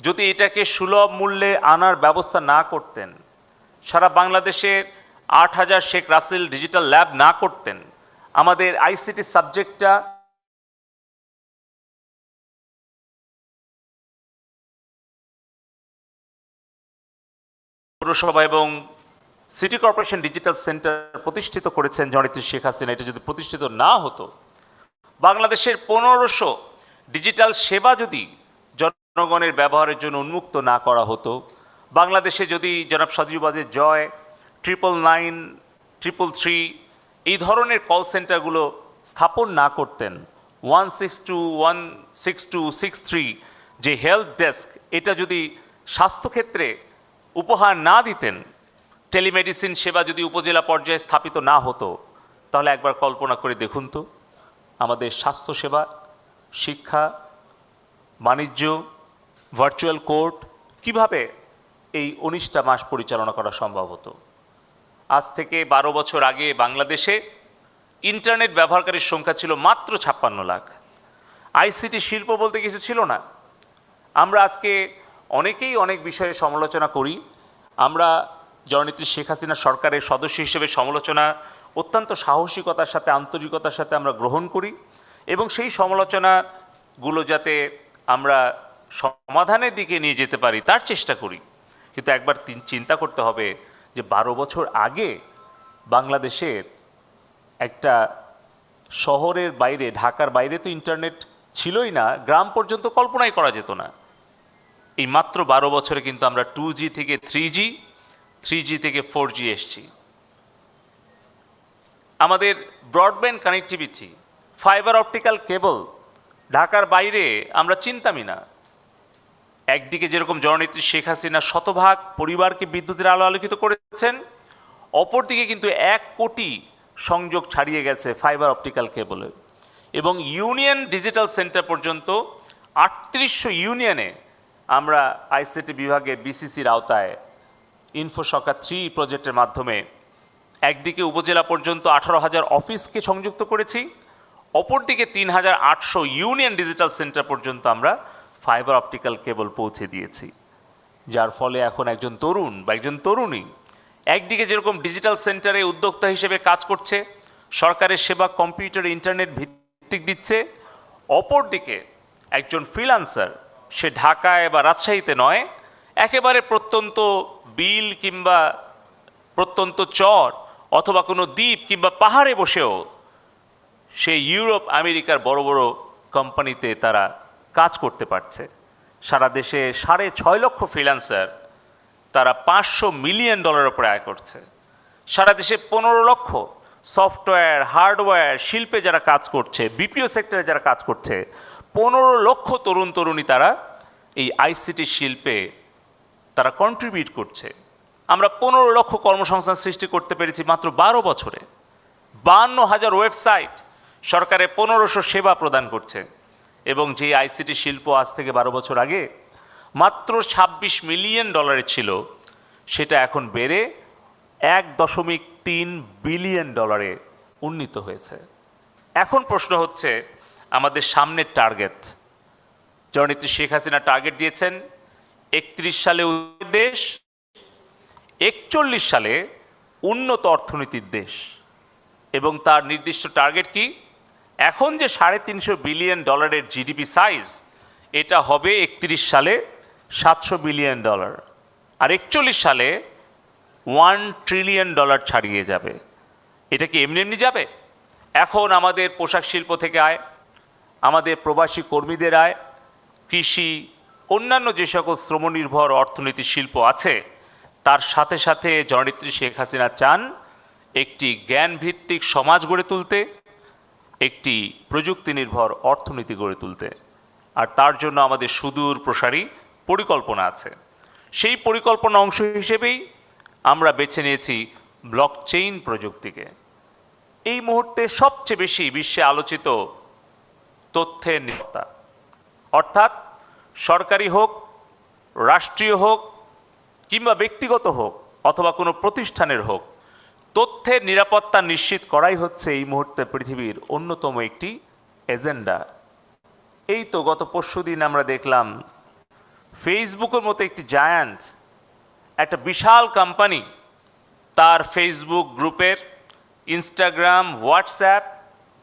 যদি এটাকে সুলভ মূল্যে আনার ব্যবস্থা না করতেন, সারা বাংলাদেশে 8000 শেখ রাসেল ডিজিটাল ল্যাব না করতেন, আমাদের আইসিটি সাবজেক্টটা পৌরসভা এবং সিটি কর্পোরেশন ডিজিটাল সেন্টার প্রতিষ্ঠিত করেছেন জননেত্রী শেখ হাসিনা, এটা যদি প্রতিষ্ঠিত না হতো, বাংলাদেশের 1500 ডিজিটাল সেবা যদি জনগণের ব্যবহারের জন্য উন্মুক্ত না করা হতো, বাংলাদেশে যদি জনাব সজীব ওয়াজেদ জয় 999, 333 এই ধরনের কল সেন্টারগুলো স্থাপন না করতেন, 162, 162, 63 যে হেলথ ডেস্ক, এটা যদি স্বাস্থ্যক্ষেত্রে উপহার না দিতেন, টেলিমেডিসিন সেবা যদি উপজেলা পর্যায়ে স্থাপিত না হতো, তাহলে একবার কল্পনা করে দেখুন তো আমাদের স্বাস্থ্যসেবা, শিক্ষা, বাণিজ্য, ভার্চুয়াল কোর্ট কিভাবে এই 19টা মাস পরিচালনা করা সম্ভব হতো। আজ থেকে 12 বছর আগে বাংলাদেশে ইন্টারনেট ব্যবহারকারীর সংখ্যা ছিল মাত্র 56 লাখ। আইসিটি শিল্প বলতে কিছু ছিল না। আমরা আজকে অনেকেই অনেক বিষয়ে সমালোচনা করি, আমরা জননেত্রী শেখ হাসিনা সরকারের সদস্য হিসেবে সমালোচনা অত্যন্ত সাহসিকতার সাথে, আন্তরিকতার সাথে আমরা গ্রহণ করি এবং সেই সমালোচনাগুলো যাতে আমরা সমাধানের দিকে নিয়ে যেতে পারি তার চেষ্টা করি। কিন্তু একবার চিন্তা করতে হবে যে 12 বছর আগে বাংলাদেশের একটা শহরের বাইরে, ঢাকার বাইরে তো ইন্টারনেট ছিলই না, গ্রাম পর্যন্ত কল্পনাই করা যেত না। এই মাত্র 12 বছরে কিন্তু আমরা 2G থেকে 3G, 3G থেকে 4G এসছি। আমাদের ব্রডব্যান্ড কানেক্টিভিটি, ফাইবার অপটিক্যাল কেবল ঢাকার বাইরে আমরা চিন্তামই না। একদিকে যেরকম জননেত্রী শেখ হাসিনা শতভাগ পরিবারকে বিদ্যুতের আলো আলোকিত করেছেন, অপরদিকে কিন্তু 1 কোটি সংযোগ ছাড়িয়ে গেছে ফাইবার অপটিক্যাল কেবলের। এবং ইউনিয়ন ডিজিটাল সেন্টার পর্যন্ত 3800 ইউনিয়নে আমরা আইসিটি বিভাগের বিসিসির আওতায় ইনফোসকা 3 প্রজেক্টের মাধ্যমে একদিকে উপজেলা পর্যন্ত 18,000 অফিসকে সংযুক্ত করেছি, অপরদিকে 3,800 ইউনিয়ন ডিজিটাল সেন্টার পর্যন্ত আমরা ফাইবার অপটিক্যাল কেবল পৌঁছে দিয়েছি। যার ফলে এখন একজন তরুণ বা একজন তরুণী একদিকে যেরকম ডিজিটাল সেন্টারে উদ্যোক্তা হিসেবে কাজ করছে, সরকারের সেবা কম্পিউটার ইন্টারনেট ভিত্তিক দিচ্ছে, অপরদিকে একজন ফ্রিল্যান্সার সে ঢাকায় বা রাজশাহীতে নয়, একেবারে প্রত্যন্ত বিল কিংবা প্রত্যন্ত চর অথবা কোনো দ্বীপ কিংবা পাহাড়ে বসেও সে ইউরোপ আমেরিকার বড় বড় কোম্পানিতে তারা কাজ করতে পারছে। সারা দেশে 6.5 লক্ষ ফ্রিল্যান্সার তারা $500 মিলিয়ন উপরে আয় করছে। সারা দেশে 15 লক্ষ সফটওয়্যার, হার্ডওয়্যার শিল্পে যারা কাজ করছে, বিপিও সেক্টরে যারা কাজ করছে, 15 লক্ষ তরুণ তরুণী তারা এই আইসিটি শিল্পে তারা কন্ট্রিবিউট করছে। আমরা 15 লক্ষ কর্মসংস্থান সৃষ্টি করতে পেরেছি মাত্র 12 বছরে। 52,000 ওয়েবসাইট সরকারে 1500 সেবা প্রদান করছে। এবং যে আইসিটি শিল্প আজ থেকে 12 বছর আগে মাত্র $26 মিলিয়ন ছিল, সেটা এখন বেড়ে $1.3 বিলিয়ন উন্নীত হয়েছে। এখন প্রশ্ন হচ্ছে আমাদের সামনের টার্গেট। জননেত্রী শেখ হাসিনা টার্গেট দিয়েছেন 31 সালে দেশ, 41 সালে উন্নত অর্থনীতির দেশ। এবং তার নির্দিষ্ট টার্গেট কি? এখন যে $350 বিলিয়ন জিডিপি সাইজ, এটা হবে 31 সালে $700 বিলিয়ন, আর 41 সালে $1 ট্রিলিয়ন ছাড়িয়ে যাবে। এটা কি এমনি এমনি যাবে? এখন আমাদের পোশাক শিল্প থেকে আয়, আমাদের প্রবাসী কর্মীদের আয়, কৃষি, অন্যান্য যে সকল শ্রমনির্ভর অর্থনীতি শিল্প আছে, তার সাথে সাথে জননেত্রী শেখ হাসিনা চান একটি জ্ঞানভিত্তিক সমাজ গড়ে তুলতে, একটি প্রযুক্তি নির্ভর অর্থনীতি গড়ে তুলতে। আর তার জন্য আমাদের সুদূর প্রসারী পরিকল্পনা আছে। সেই পরিকল্পনা অংশ হিসেবেই আমরা বেছে নিয়েছি ব্লকচেইন প্রযুক্তিকে। এই মুহূর্তে সবচেয়ে বেশি বিশ্বে আলোচিত তথ্যের নিরাপত্তা, অর্থাৎ সরকারি হোক, রাষ্ট্রীয় হোক কিংবা ব্যক্তিগত হোক অথবা কোনো প্রতিষ্ঠানের হোক, তথ্যের নিরাপত্তা নিশ্চিত করাই হচ্ছে এই মুহূর্তে পৃথিবীর অন্যতম একটি এজেন্ডা। এই তো গত পরশুদিন আমরা দেখলাম ফেসবুকের মতো একটি জায়ান্ট, একটা বিশাল কোম্পানি, তার ফেসবুক গ্রুপের, Instagram, WhatsApp,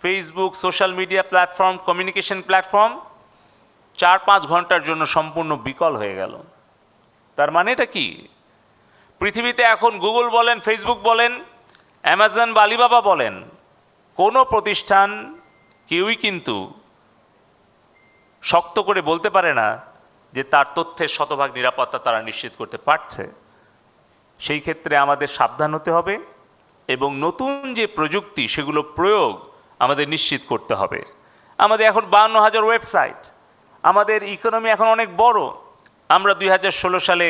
Facebook social media platform, communication platform 4-5 ঘন্টার জন্য সম্পূর্ণ বিকল হয়ে গেল। তার মানে এটা কি? পৃথিবীতে এখন গুগল বলেন, ফেসবুক বলেন, অ্যামাজন বা আলিবাবা বলেন, কোনো প্রতিষ্ঠান কেউই কিন্তু শক্ত করে বলতে পারে না যে তার তথ্যের শতভাগ নিরাপত্তা তারা নিশ্চিত করতে পারছে। সেই ক্ষেত্রে আমাদের সাবধান হতে হবে এবং নতুন যে প্রযুক্তি সেগুলো প্রয়োগ আমাদের নিশ্চিত করতে হবে। আমাদের এখন 52,000 ওয়েবসাইট, আমাদের ইকোনমি এখন অনেক বড়। আমরা 2016 সালে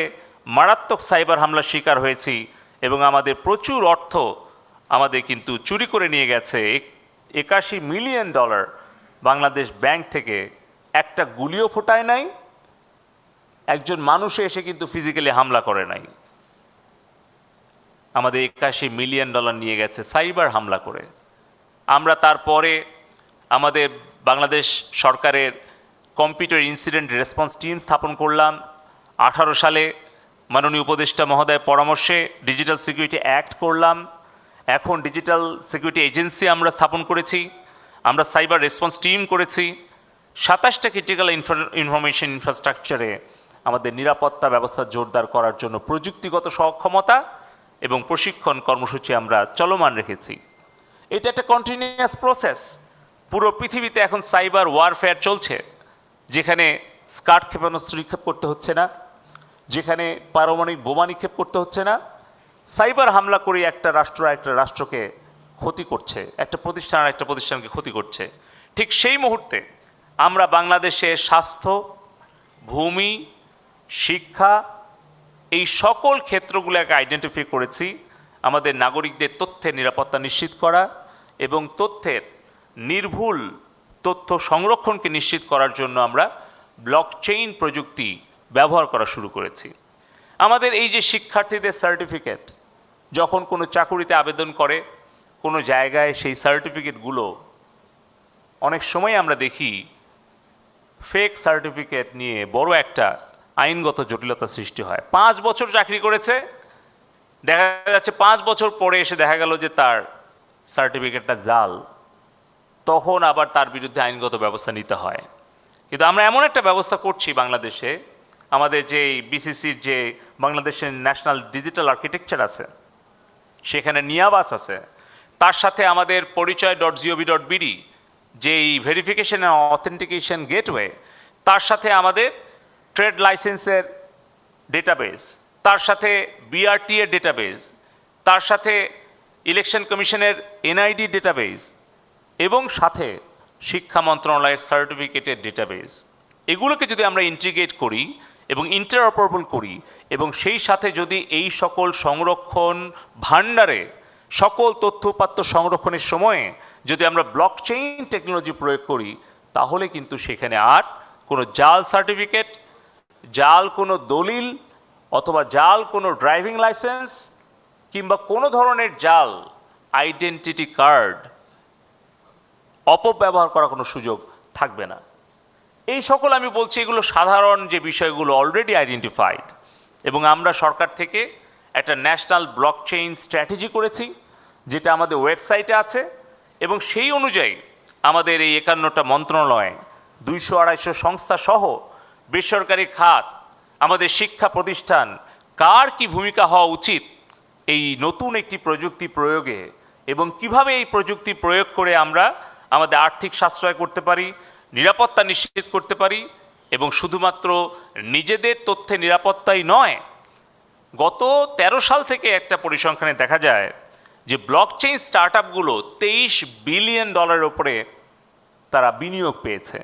মারাত্মক সাইবার হামলার শিকার হয়েছি এবং আমাদের প্রচুর অর্থ আমাদের কিন্তু চুরি করে নিয়ে গেছে। $81 মিলিয়ন বাংলাদেশ ব্যাংক থেকে একটা গুলিও ফোটায় নাই, একজন মানুষে এসে কিন্তু ফিজিক্যালি হামলা করে নাই। আমাদের $81 মিলিয়ন নিয়ে গেছে সাইবার হামলা করে। আমরা তারপরে আমাদের বাংলাদেশ সরকারের কম্পিউটার ইনসিডেন্ট রেসপন্স টিম স্থাপন করলাম। 18 সালে মাননীয় উপদেষ্টা মহোদয়ের পরামর্শে ডিজিটাল সিকিউরিটি অ্যাক্ট করলাম। এখন ডিজিটাল সিকিউরিটি এজেন্সি আমরা স্থাপন করেছি, আমরা সাইবার রেসপন্স টিম করেছি। 27টা ক্রিটিক্যাল ইনফরমেশন ইনফ্রাস্ট্রাকচারে আমাদের নিরাপত্তা ব্যবস্থা জোরদার করার জন্য প্রযুক্তিগত সক্ষমতা এবং প্রশিক্ষণ কর্মসূচি আমরা চলমান রেখেছি। এটা একটা কন্টিনিউয়াস প্রসেস। পুরো পৃথিবীতে এখন সাইবার ওয়ারফেয়ার চলছে, যেখানে স্কার্ট ক্ষেপণাস্ত্র নিক্ষেপ করতে হচ্ছে না, যেখানে পারমাণবিক বোমা নিক্ষেপ করতে হচ্ছে না, সাইবার হামলা করে একটা রাষ্ট্রকে ক্ষতি করছে, একটা প্রতিষ্ঠানকে ক্ষতি করছে। ঠিক সেই মুহূর্তে আমরা বাংলাদেশে স্বাস্থ্য, ভূমি, শিক্ষা এই সকল ক্ষেত্রগুলোকে আইডেন্টিফাই করেছি আমাদের নাগরিকদের তথ্যের নিরাপত্তা নিশ্চিত করা এবং তথ্যের নির্ভুল তথ্য সংরক্ষণকে নিশ্চিত করার জন্য আমরা ব্লকচেইন প্রযুক্তি ব্যবহার করা শুরু করেছি। আমাদের এই যে শিক্ষার্থীদের সার্টিফিকেট, যখন কোনো চাকুরিতে আবেদন করে কোনো জায়গায়, সেই সার্টিফিকেটগুলো অনেক সময় আমরা দেখি ফেক সার্টিফিকেট নিয়ে বড় একটা আইনগত জটিলতা সৃষ্টি হয়। 5 বছর চাকরি করেছে, দেখা যাচ্ছে 5 বছর পরে এসে দেখা গেল যে তার সার্টিফিকেটটা জাল, তখন আবার তার বিরুদ্ধে আইনগত ব্যবস্থা নিতে হয়। কিন্তু আমরা এমন একটা ব্যবস্থা করছি বাংলাদেশে, আমাদের যে বিসিসির যে বাংলাদেশের ন্যাশনাল ডিজিটাল আর্কিটেকচার আছে, সেখানে নিয়াবাস আছে, তার সাথে আমাদের পরিচয়.gov.bd যেই ভেরিফিকেশন অ্যান্ড অথেন্টিকেশন গেটওয়ে, তার সাথে আমাদের ট্রেড লাইসেন্সের ডেটাবেস, তার সাথে বিআরটি এর ডেটাবেস, তার সাথে ইলেকশন কমিশনের এনআইডি ডেটাবেস এবং সাথে শিক্ষা মন্ত্রণালয়ের সার্টিফিকেটের ডেটাবেস, এগুলোকে যদি আমরা ইন্টিগ্রেট করি এবং ইন্টারঅপারেবল করি এবং সেই সাথে যদি এই সকল সংরক্ষণ ভাণ্ডারে সকল তথ্য উপাত্ত সংরক্ষণের সময়ে যদি আমরা ব্লকচেইন টেকনোলজি প্রয়োগ করি, তাহলে কিন্তু সেখানে আর কোনো জাল সার্টিফিকেট, জাল কোনো দলিল অথবা জাল কোনো ড্রাইভিং লাইসেন্স কিংবা কোনো ধরনের জাল আইডেন্টিটি কার্ড অপব্যবহার করার কোনো সুযোগ থাকবে না। এই সকল আমি বলছি এগুলো সাধারণ যে বিষয়গুলো অলরেডি আইডেন্টিফাইড, এবং আমরা সরকার থেকে একটা ন্যাশনাল ব্লকচেইন স্ট্র্যাটেজি করেছি, যেটা আমাদের ওয়েবসাইটে আছে, এবং সেই অনুযায়ী আমাদের এই 51টা মন্ত্রণালয়, 200-250 সংস্থা সহ বেসরকারি খাত, আমাদের শিক্ষা প্রতিষ্ঠান, কার কি ভূমিকা হওয়া উচিত এই নতুন একটি প্রযুক্তি প্রয়োগে, এবং কিভাবে এই প্রযুক্তি প্রয়োগ করে আমরা আমাদের আর্থিক সাশ্রয় করতে পারি, নিরাপত্তা নিশ্চিত করতে পারি, এবং শুধুমাত্র নিজেদের তথ্যের নিরাপত্তাই নয়, গত 13 সাল থেকে একটা পরিসংখ্যানে দেখা যায় যে ব্লকচেইন স্টার্টআপগুলো $23 বিলিয়ন উপরে তারা বিনিয়োগ পেয়েছে।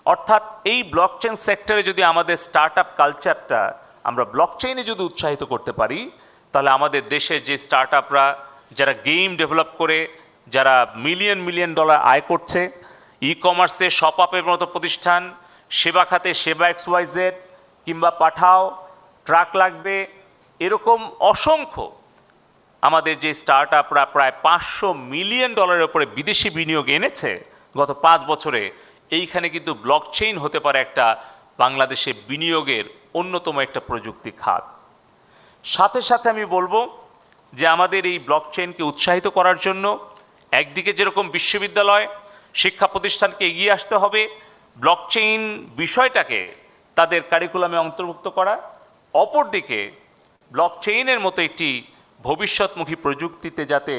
অর্থাৎ এই ব্লকচেইন সেক্টরে যদি আমাদের স্টার্টআপ কালচারটা আমরা ব্লকচেইনে যদি উৎসাহিত করতে পারি, তাহলে আমাদের দেশের যে স্টার্টআপরা যারা গেম ডেভেলপ করে যারা মিলিয়ন ডলার আয় করছে, ই কমার্সে শপ আপের মতো প্রতিষ্ঠান, সেবা খাতে সেবা XYZ কিংবা পাঠাও, ট্রাক লাগবে, এরকম অসংখ্য আমাদের যে স্টার্টআপরা প্রায় $500 মিলিয়ন উপরে বিদেশি বিনিয়োগ এনেছে গত 5 বছরে, এইখানে কিন্তু ব্লকচেইন হতে পারে একটা বাংলাদেশে বিনিয়োগের অন্যতম একটা প্রযুক্তি খাত। সাথে সাথে আমি বলবো যে আমাদের এই ব্লকচেইনকে উৎসাহিত করার জন্য একদিকে যেরকম বিশ্ববিদ্যালয়, শিক্ষা প্রতিষ্ঠানকে এগিয়ে আসতে হবে ব্লকচেইন বিষয়টাকে তাদের কারিকুলামে অন্তর্ভুক্ত করা, অপরদিকে ব্লকচেইনের মতো একটি ভবিষ্যৎমুখী প্রযুক্তিতে যাতে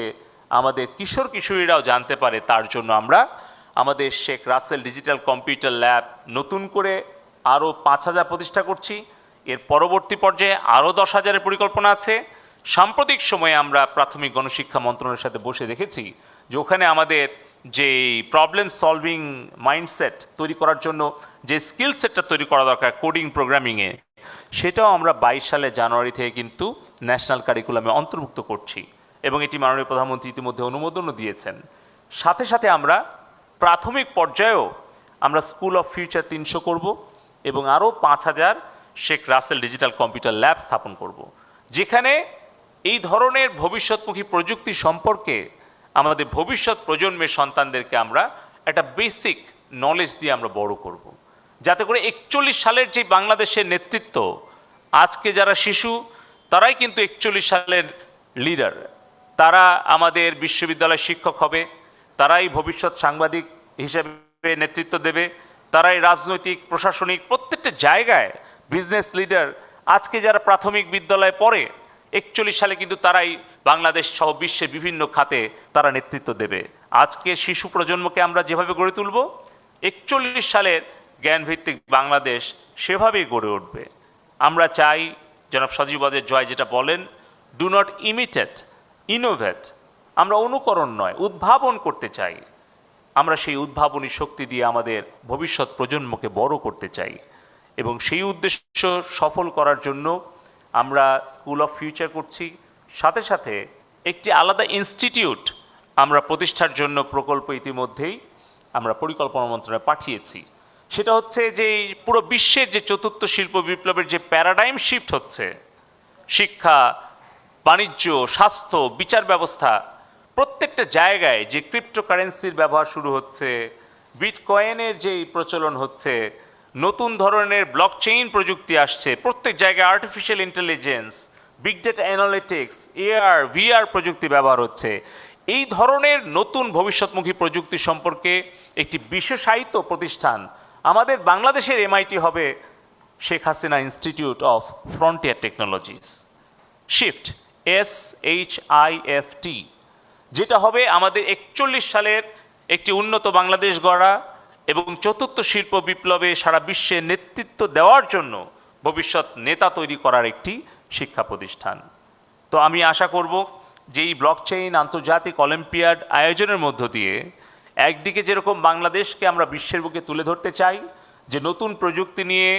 আমাদের কিশোর কিশোরীরাও জানতে পারে, তার জন্য আমরা আমাদের Sheikh Russel digital computer lab নতুন করে আরও 5000 প্রতিষ্ঠা করছি। এর পরবর্তী পর্যায়ে আরও 10,000-এর পরিকল্পনা আছে। সাম্প্রতিক সময়ে আমরা প্রাথমিক গণশিক্ষা মন্ত্রণালয়ের সাথে বসে দেখেছি যে ওখানে আমাদের যে প্রবলেম সলভিং মাইন্ডসেট তৈরি করার জন্য যে স্কিল সেটটা তৈরি করা দরকার কোডিং প্রোগ্রামিংয়ে, সেটাও আমরা 22 সালের জানুয়ারি থেকে কিন্তু ন্যাশনাল কারিকুলামে অন্তর্ভুক্ত করছি, এবং এটি মাননীয় প্রধানমন্ত্রী ইতিমধ্যে অনুমোদনও দিয়েছেন। সাথে সাথে আমরা প্রাথমিক পর্যায়েও আমরা স্কুল অফ ফিউচার 300 করব এবং আরও 5000 Sheikh Russel digital computer lab স্থাপন করব, যেখানে এই ধরনের ভবিষ্যৎমুখী প্রযুক্তি সম্পর্কে আমাদের ভবিষ্যৎ প্রজন্মের সন্তানদেরকে আমরা একটা বেসিক নলেজ দিয়ে আমরা বড় করব, যাতে করে 41 সালের যে বাংলাদেশের নেতৃত্ব, আজকে যারা শিশু তারাই কিন্তু 41 সালের লিডার, তারা আমাদের বিশ্ববিদ্যালয়ের শিক্ষক হবে, তারাই ভবিষ্যৎ সাংবাদিক হিসেবে নেতৃত্ব দেবে, তারাই রাজনৈতিক প্রশাসনিক প্রত্যেকটা জায়গায় বিজনেস লিডার আজকে যারা প্রাথমিক বিদ্যালয়ে পড়ে 41 সালে কিন্তু তারাই বাংলাদেশ সহ বিশ্বের বিভিন্ন খাতে তারা নেতৃত্ব দেবে। আজকে শিশু প্রজন্মকে আমরা যেভাবে গড়ে তুলব 41 সালের জ্ঞানভিত্তিক বাংলাদেশ সেভাবেই গড়ে উঠবে। আমরা চাই জনাব সজীব ওয়াজেদ জয় যেটা বলেন, ডু নট ইমিটেট, ইনোভেট। আমরা অনুকরণ নয়, উদ্ভাবন করতে চাই। আমরা সেই উদ্ভাবনী শক্তি দিয়ে আমাদের ভবিষ্যৎ প্রজন্মকে বড় করতে চাই এবং সেই উদ্দেশ্য সফল করার জন্য আমরা স্কুল অফ ফিউচার করছি। সাথে সাথে একটি আলাদা ইনস্টিটিউট আমরা প্রতিষ্ঠার জন্য প্রকল্প ইতিমধ্যেই আমরা পরিকল্পনা মন্ত্রণালয়ে পাঠিয়েছি। সেটা হচ্ছে যে এই পুরো বিশ্বের যে চতুর্থ শিল্প বিপ্লবের যে প্যারাডাইম শিফট হচ্ছে, শিক্ষা, বাণিজ্য, স্বাস্থ্য, বিচার ব্যবস্থা, প্রত্যেকটা জায়গায় যে ক্রিপ্টোকারেন্সির ব্যবহার শুরু হচ্ছে, বিটকয়েনের যেই প্রচলন হচ্ছে, নতুন ধরনের ব্লকচেইন প্রযুক্তি আসছে, প্রত্যেক জায়গায় artificial intelligence, big data analytics, AR, VR প্রযুক্তি ব্যবহার হচ্ছে। এই ধরনের নতুন ভবিষ্যৎমুখী প্রযুক্তি সম্পর্কে একটি বিশেষায়িত প্রতিষ্ঠান আমাদের বাংলাদেশের এমআইটি হবে Sheikh Hasina institute of frontier technologies, shift, SHIFT, যেটা হবে আমাদের 41 সালের একটি উন্নত বাংলাদেশ গড়া এবং চতুর্থ শিল্প বিপ্লবে সারা বিশ্বে নেতৃত্ব দেওয়ার জন্য ভবিষ্যৎ নেতা তৈরি করার একটি শিক্ষা প্রতিষ্ঠান। তো আমি আশা করব যে এই ব্লকচেইন আন্তর্জাতিক অলিম্পিয়াড আয়োজনের মধ্য দিয়ে একদিকে যেরকম বাংলাদেশকে আমরা বিশ্বের বুকে তুলে ধরতে চাই, যে নতুন প্রযুক্তি নিয়ে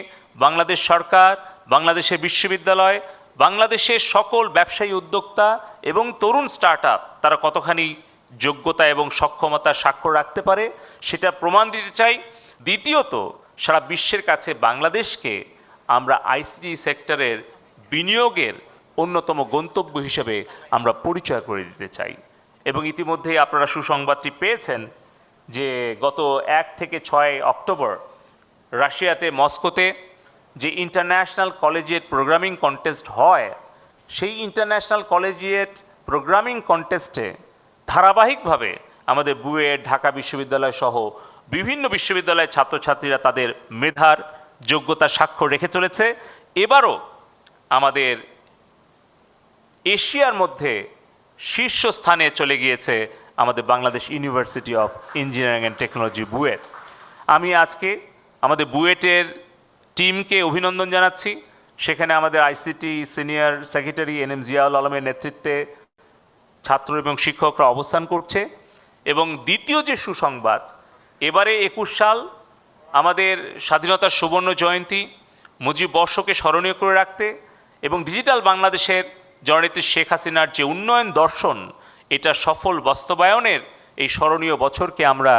বাংলাদেশ সরকার, বাংলাদেশের বিশ্ববিদ্যালয়, বাংলাদেশের সকল ব্যবসায়ী উদ্যোক্তা এবং তরুণ স্টার্টআপ তারা কতখানি যোগ্যতা এবং সক্ষমতার স্বাক্ষর রাখতে পারে সেটা প্রমাণ দিতে চাই। দ্বিতীয়ত, সারা বিশ্বের কাছে বাংলাদেশকে আমরা আইসিটি সেক্টরের বিনিয়োগের অন্যতম গন্তব্য হিসেবে আমরা পরিচয় করে দিতে চাই। এবং ইতিমধ্যেই আপনারা সুসংবাদটি পেয়েছেন যে গত 1 থেকে 6 অক্টোবর রাশিয়াতে মস্কোতে যে ইন্টারন্যাশনাল কলেজিয়েট প্রোগ্রামিং কন্টেস্ট হয়, সেই ইন্টারন্যাশনাল কলেজিয়েট প্রোগ্রামিং কন্টেস্টে ধারাবাহিকভাবে আমাদের বুয়েট, ঢাকা বিশ্ববিদ্যালয় সহ বিভিন্ন বিশ্ববিদ্যালয়ের ছাত্রছাত্রীরা তাদের মেধার যোগ্যতার স্বাক্ষর রেখে চলেছে। এবারও আমাদের এশিয়ার মধ্যে শীর্ষস্থানে চলে গিয়েছে আমাদের Bangladesh university of engineering and technology BUET. আমি আজকে আমাদের বুয়েটের টিমকে অভিনন্দন জানাচ্ছি। সেখানে আমাদের ICT senior secretary NM Ziaul আলমের নেতৃত্বে ছাত্র এবং শিক্ষকরা অবস্থান করছে। এবং দ্বিতীয় যে সুসংবাদ, এবারে 21 সাল আমাদের স্বাধীনতার সুবর্ণ জয়ন্তী, মুজিব বর্ষকে স্মরণীয় করে রাখতে এবং ডিজিটাল বাংলাদেশের জননেত্রী শেখ হাসিনার যে উন্নয়ন দর্শন, এটা সফল বাস্তবায়নের এই স্মরণীয় বছরকে আমরা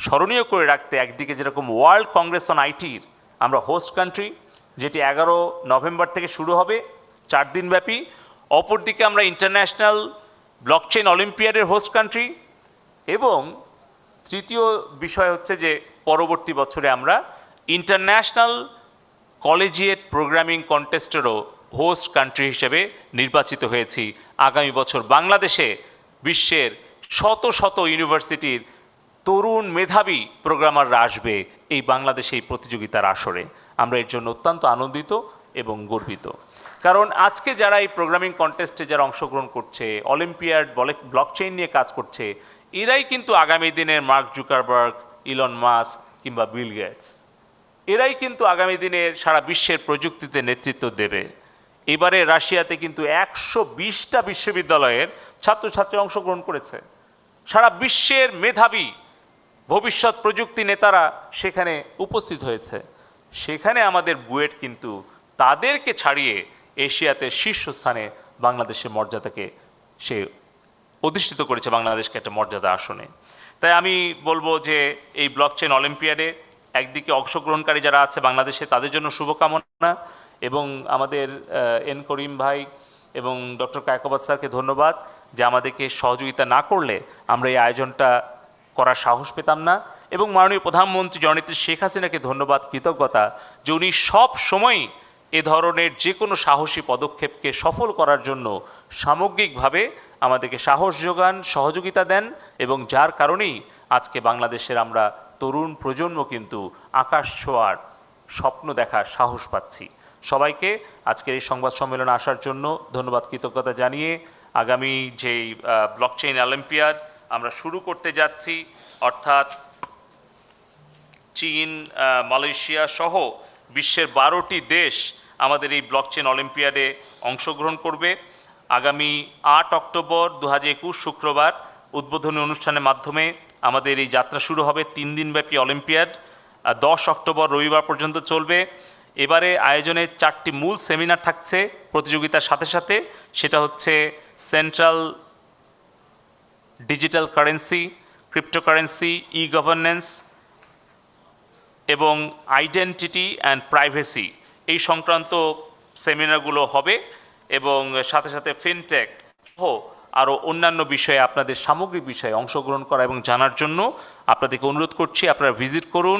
স্মরণীয় করে রাখতে একদিকে যেরকম ওয়ার্ল্ড কংগ্রেস অন আইটির আমরা হোস্ট কান্ট্রি, যেটি 11 নভেম্বর থেকে শুরু হবে 4 দিন ব্যাপী, অপরদিকে আমরা ইন্টারন্যাশনাল ব্লকচেইন অলিম্পিয়াডের হোস্ট কান্ট্রি, এবং তৃতীয় বিষয় হচ্ছে যে পরবর্তী বছরে আমরা ইন্টারন্যাশনাল কলেজিয়েট প্রোগ্রামিং কন্টেস্টেরও হোস্ট কান্ট্রি হিসেবে নির্বাচিত হয়েছি। আগামী বছর বাংলাদেশে বিশ্বের শত শত ইউনিভার্সিটির তরুণ মেধাবী প্রোগ্রামাররা আসবে এই বাংলাদেশে এই প্রতিযোগিতার আসরে। আমরা এর জন্য অত্যন্ত আনন্দিত এবং গর্বিত, কারণ আজকে যারা এই প্রোগ্রামিং কন্টেস্টে যারা অংশগ্রহণ করছে, অলিম্পিয়াড, ব্লকচেইন নিয়ে কাজ করছে, এরাই কিন্তু আগামী দিনের মার্ক জুকারবার্গ, ইলন মাস্ক কিংবা বিল গেটস। এরাই কিন্তু আগামী দিনের সারা বিশ্বের প্রযুক্তিতে নেতৃত্ব দেবে। এবারে রাশিয়াতে কিন্তু 120টা বিশ্ববিদ্যালয়ের ছাত্রছাত্রী অংশগ্রহণ করেছে। সারা বিশ্বের মেধাবী ভবিষ্যৎ প্রযুক্তি নেতারা সেখানে উপস্থিত হয়েছে। সেখানে আমাদের বুয়েট কিন্তু তাদেরকে ছাড়িয়ে এশিয়াতে শীর্ষস্থানে বাংলাদেশের মর্যাদাকে সে অধিষ্ঠিত করেছে, বাংলাদেশকে একটা মর্যাদা আসনে। তাই আমি বলবো যে এই ব্লকচেইন অলিম্পিয়াডে একদিকে অংশগ্রহণকারী যারা আছে বাংলাদেশে তাদের জন্য শুভকামনা, এবং আমাদের এন করিম ভাই এবং ডক্টর কায়কোবাদ স্যারকে ধন্যবাদ যে আমাদেরকে সহযোগিতা না করলে আমরা এই আয়োজনটা করার সাহস পেতাম না, এবং মাননীয় প্রধানমন্ত্রী জননেত্রী শেখ হাসিনাকে ধন্যবাদ, কৃতজ্ঞতা যে উনি সব সময়ই এ ধরনের যে কোনো সাহসী পদক্ষেপকে সফল করার জন্য সামগ্রিকভাবে আমাদেরকে সাহস যোগান, সহযোগিতা দেন, এবং যার কারণেই আজকে বাংলাদেশের আমরা তরুণ প্রজন্ম কিন্তু আকাশ ছোঁয়ার স্বপ্ন দেখার সাহস পাচ্ছি। সবাইকে আজকের এই সংবাদ সম্মেলনে আসার জন্য ধন্যবাদ কৃতজ্ঞতা জানিয়ে আগামী যেই ব্লকচেইন অলিম্পিয়াড আমরা শুরু করতে যাচ্ছি, অর্থাৎ চীন, মালয়েশিয়া সহ বিশ্বের 12টি দেশ আমাদের এই ব্লকচেইন অলিম্পিয়াডে অংশগ্রহণ করবে। আগামী 8 অক্টোবর 2021 শুক্রবার উদ্বোধনী অনুষ্ঠানের মাধ্যমে আমাদের এই যাত্রা শুরু হবে। 3 দিনব্যাপী অলিম্পিয়াড 10 অক্টোবর রবিবার পর্যন্ত চলবে। এবারে আয়োজনে 4টি মূল সেমিনার থাকছে প্রতিযোগিতার সাথে সাথে, সেটা হচ্ছে সেন্ট্রাল ডিজিটাল কারেন্সি, ক্রিপ্টোকারেন্সি, ই গভর্নেন্স এবং আইডেন্টিটি অ্যান্ড প্রাইভেসি, এই সংক্রান্ত সেমিনারগুলো হবে এবং সাথে সাথে ফিনটেক সহ আরও অন্যান্য বিষয়ে আপনাদের সামগ্রিক বিষয়ে অংশগ্রহণ করা এবং জানার জন্য আপনাদেরকে অনুরোধ করছি আপনারা ভিজিট করুন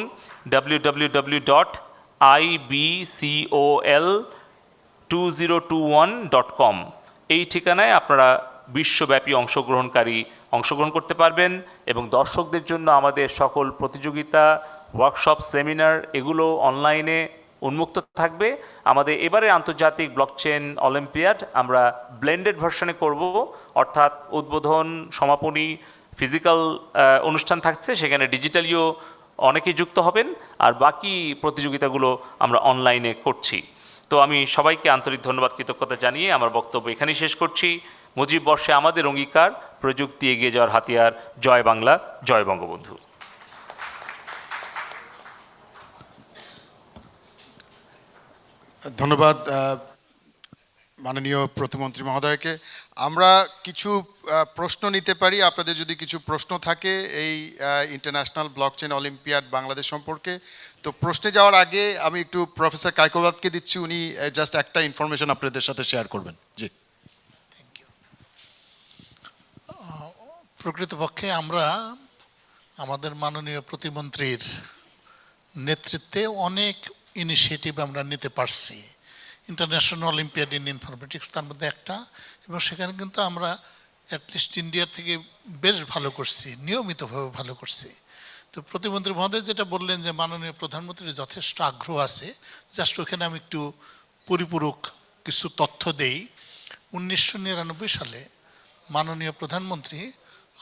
www.ibcol2021.com। এই ঠিকানায় আপনারা বিশ্বব্যাপী অংশগ্রহণ করতে পারবেন এবং দর্শকদের জন্য আমাদের সকল প্রতিযোগিতা, ওয়ার্কশপ, সেমিনার এগুলো অনলাইনে উন্মুক্ত থাকবে। আমাদের এবারে আন্তর্জাতিক ব্লকচেন অলিম্পিয়াড আমরা ব্লেন্ডেড ভার্সনে করব, অর্থাৎ উদ্বোধন, সমাপনী, ফিজিক্যাল অনুষ্ঠান থাকছে, সেখানে ডিজিটালিও অনেকেই যুক্ত হবেন, আর বাকি প্রতিযোগিতাগুলো আমরা অনলাইনে করছি। তো আমি সবাইকে আন্তরিক ধন্যবাদ কৃতজ্ঞতা জানিয়ে আমার বক্তব্য এখানেই শেষ করছি। মুজিব বর্ষে আমাদের অঙ্গীকার, প্রযুক্তি এগিয়ে যাওয়ার হাতিয়ার। জয় বাংলা, জয় বঙ্গবন্ধু। ধন্যবাদ মাননীয় প্রতিমন্ত্রী মহোদয়কে। আমরা কিছু প্রশ্ন নিতে পারি, আপনাদের যদি কিছু প্রশ্ন থাকে এই ইন্টারন্যাশনাল ব্লকচেন অলিম্পিয়াড বাংলাদেশ সম্পর্কে। তো প্রশ্নে যাওয়ার আগে আমি একটু প্রফেসর কায়কোবাদকে দিচ্ছি, উনি জাস্ট একটা ইনফরমেশন আপনাদের সাথে শেয়ার করবেন। জি, থ্যাংক ইউ। প্রকৃতপক্ষে আমরা আমাদের মাননীয় প্রতিমন্ত্রীর নেতৃত্বে অনেক ইনিশিয়েটিভ আমরা নিতে পারছি। ইন্টারন্যাশনাল অলিম্পিয়াড ইন ইনফরমেটিক্স তার মধ্যে একটা, এবং সেখানে কিন্তু আমরা অ্যাটলিস্ট ইন্ডিয়ার থেকে বেশ ভালো করছি, নিয়মিতভাবে ভালো করছি। তো প্রতিমন্ত্রী মহোদয় যেটা বললেন যে মাননীয় প্রধানমন্ত্রীর যথেষ্ট আগ্রহ আছে, জাস্ট ওখানে আমি একটু পরিপূরক কিছু তথ্য দেই। 1999 সালে মাননীয় প্রধানমন্ত্রী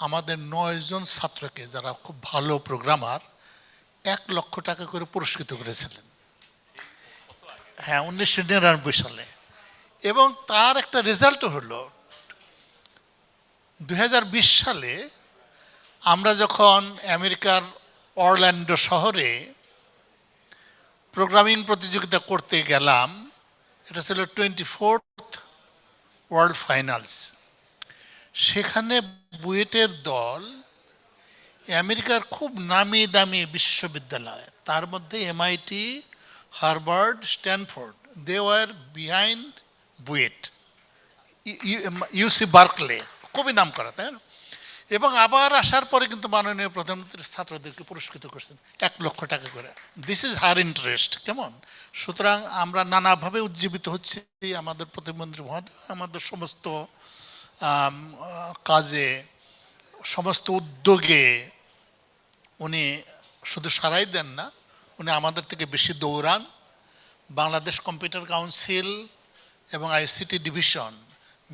আমাদের 9 জন ছাত্রকে, যারা খুব ভালো প্রোগ্রামার, 1 লক্ষ টাকা করে পুরস্কৃত করেছিলেন। হ্যাঁ, 1999 সালে। এবং তার একটা রেজাল্ট হলো 2020 সালে আমরা যখন আমেরিকার অরল্যান্ডো শহরে প্রোগ্রামিং প্রতিযোগিতা করতে গেলাম, এটা ছিল 24th ওয়ার্ল্ড ফাইনালস। সেখানে বুয়েটের দল আমেরিকার খুব নামি দামি বিশ্ববিদ্যালয়, তার মধ্যে MIT, Harvard, Stanford, they were behind BUET, UC Berkeley, খুবই নাম করা, তাই না? এবং আবার আসার পরে কিন্তু মাননীয় প্রধানমন্ত্রীর ছাত্রদেরকে পুরস্কৃত করছেন 1 লক্ষ টাকা করে। দিস ইজ হার ইন্টারেস্ট, কেমন? সুতরাং আমরা নানাভাবে উজ্জীবিত হচ্ছি। আমাদের প্রতিমন্ত্রী মহোদয় আমাদের সমস্ত কাজে, সমস্ত উদ্যোগে উনি শুধু সারাই দেন না, উনি আমাদের থেকে বেশি দৌড়ান। বাংলাদেশ কম্পিউটার কাউন্সিল এবং ICT ডিভিশন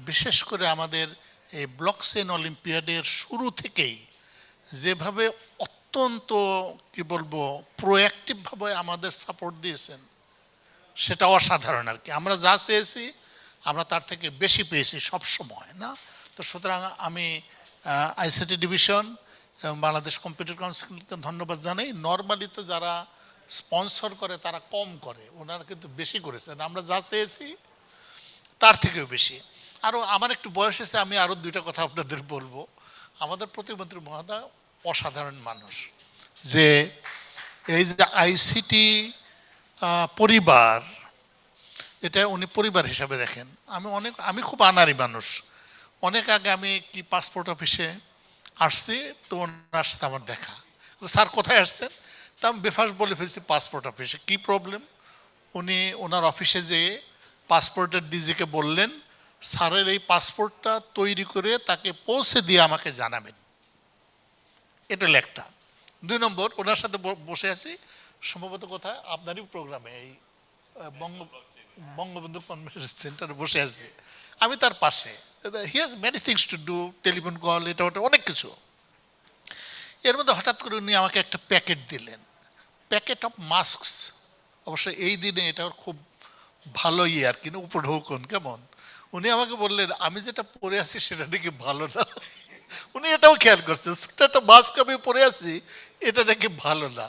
বিশেষ করে আমাদের এই ব্লকচেন অলিম্পিয়াডের শুরু থেকেই যেভাবে অত্যন্ত কি বলবো প্রোঅ্যাক্টিভভাবে আমাদের সাপোর্ট দিয়েছেন, সেটা অসাধারণ আর কি। আমরা যা চেয়েছি আমরা তার থেকে বেশি পেয়েছি সব সময়, না? তো সুতরাং আমি ICT ডিভিশন এবং বাংলাদেশ কম্পিউটার কাউন্সিলকে ধন্যবাদ জানাই। নর্মালি তো যারা স্পন্সর করে তারা কম করে, ওনারা কিন্তু বেশি করেছেন। আমরা যা চেয়েছি তার থেকেও বেশি। আরও আমার একটু বয়স হয়েছে, আমি আরও 2টা কথা আপনাদের বলবো। আমাদের প্রতিমন্ত্রী মহোদয় অসাধারণ মানুষ, যে এই যে ICT পরিবার, এটা উনি পরিবার হিসাবে দেখেন। আমি খুব আনাড়ি মানুষ। অনেক আগে আমি কি পাসপোর্ট অফিসে আসছি, তো ওনার সাথে আমার দেখা, স্যার কোথায় আসছেন? তা আমি বেফাস বলে ফেলছি পাসপোর্ট অফিসে। কি প্রবলেম? উনি ওনার অফিসে যেয়ে পাসপোর্টের ডিজিকে বললেন, স্যারের এই পাসপোর্টটা তৈরি করে তাকে পৌঁছে দিয়ে আমাকে জানাবেন। এটা হলো একটা। 2 নম্বর, ওনার সাথে বসে আছি সম্ভবত কোথায় আপনারই প্রোগ্রামে, এই বঙ্গবন্ধু কনভেনশন সেন্টারে বসে আছে, আমি তার পাশে। He has many things to do, telephone call, এটা ওটা অনেক কিছু। এর মধ্যে হঠাৎ করে উনি আমাকে একটা প্যাকেট দিলেন, প্যাকেট অফ মাস্কস। অবশ্য এই দিনে এটা ওর খুব ভালো আর কি, উপঢৌকন কেমন। উনি আমাকে বললেন আমি যেটা পরে আছি সেটা নাকি ভালো না। উনি এটাও খেয়াল করছেন, ছোট একটা মাস্ক আমি পরে আছি, এটা নাকি ভালো না।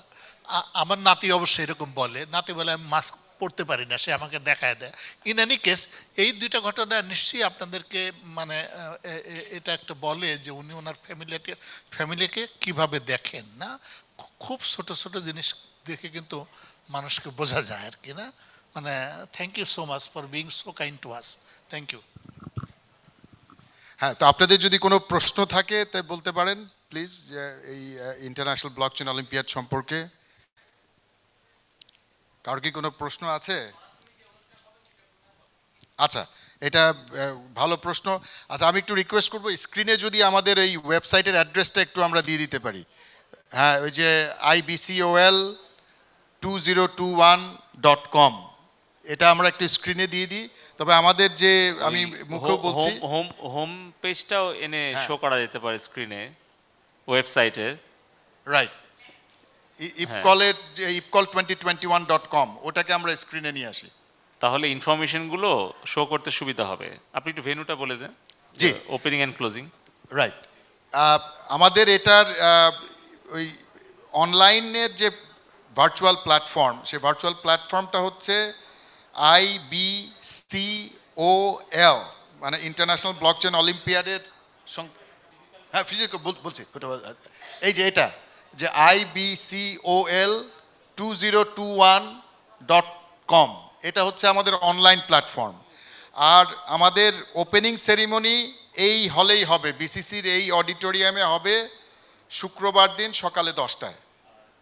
আমার নাতি অবশ্যই এরকম বলে, নাতি বলে আমি মাস্ক পড়তে পারি না, সে আমাকে দেখায় দেয়। ইন এনি কেস এই দুইটা ঘটনা নিশ্চয়ই আপনাদেরকে মানে এটা একটা বলে যে উনি ওনার ফ্যামিলিকে কিভাবে দেখেন না। খুব ছোট ছোট জিনিস দেখে কিন্তু মানুষকে বোঝা যায় আর কি না। মানে thank you so much for being so kind to us. Thank you. হ্যাঁ, তো আপনাদের যদি কোনো প্রশ্ন থাকে তাই বলতে পারেন প্লিজ, যে এই ইন্টারন্যাশনাল ব্লকচেন অলিম্পিয়াড সম্পর্কে। কারোর কি কোনো প্রশ্ন আছে? আচ্ছা, এটা ভালো প্রশ্ন। আচ্ছা, আমি একটু রিকোয়েস্ট করবো স্ক্রিনে যদি আমাদের এই ওয়েবসাইটের অ্যাড্রেসটা একটু আমরা দিয়ে দিতে পারি। হ্যাঁ, ওই যে ibcol2021.com, এটা আমরা একটু স্ক্রিনে দিয়ে দিই। তবে আমাদের যে আমি মুখেও বলছি, হোম পেজটাও এনে হ্যাঁ। শো করা যেতে পারে স্ক্রিনে ওয়েবসাইটের। রাইট, ইপকলের যে ipcol2021.com, ওটাকে আমরা স্ক্রিনে নিয়ে আসি। তাহলে ইনফরমেশনগুলো শো করতে সুবিধা হবে। আপনি একটু ভেন্যুটা বলে দেন। জি। Opening and closing. রাইট, আমাদের এটার ওই অনলাইনের যে ভার্চুয়াল প্ল্যাটফর্ম, সেই ভার্চুয়াল প্ল্যাটফর্মটা হচ্ছে IBCOL, মানে ইন্টারন্যাশনাল ব্লকচেন অলিম্পিয়াডের হ্যাঁ ফিজিক্যাল বলছি, এই যে এটা যে ibcol2021.com, এটা হচ্ছে আমাদের অনলাইন প্ল্যাটফর্ম। আর আমাদের ওপেনিং সেরিমনি এই হলেই হবে, বিসিসির এই অডিটোরিয়ামে হবে শুক্রবার দিন সকালে 10টায়,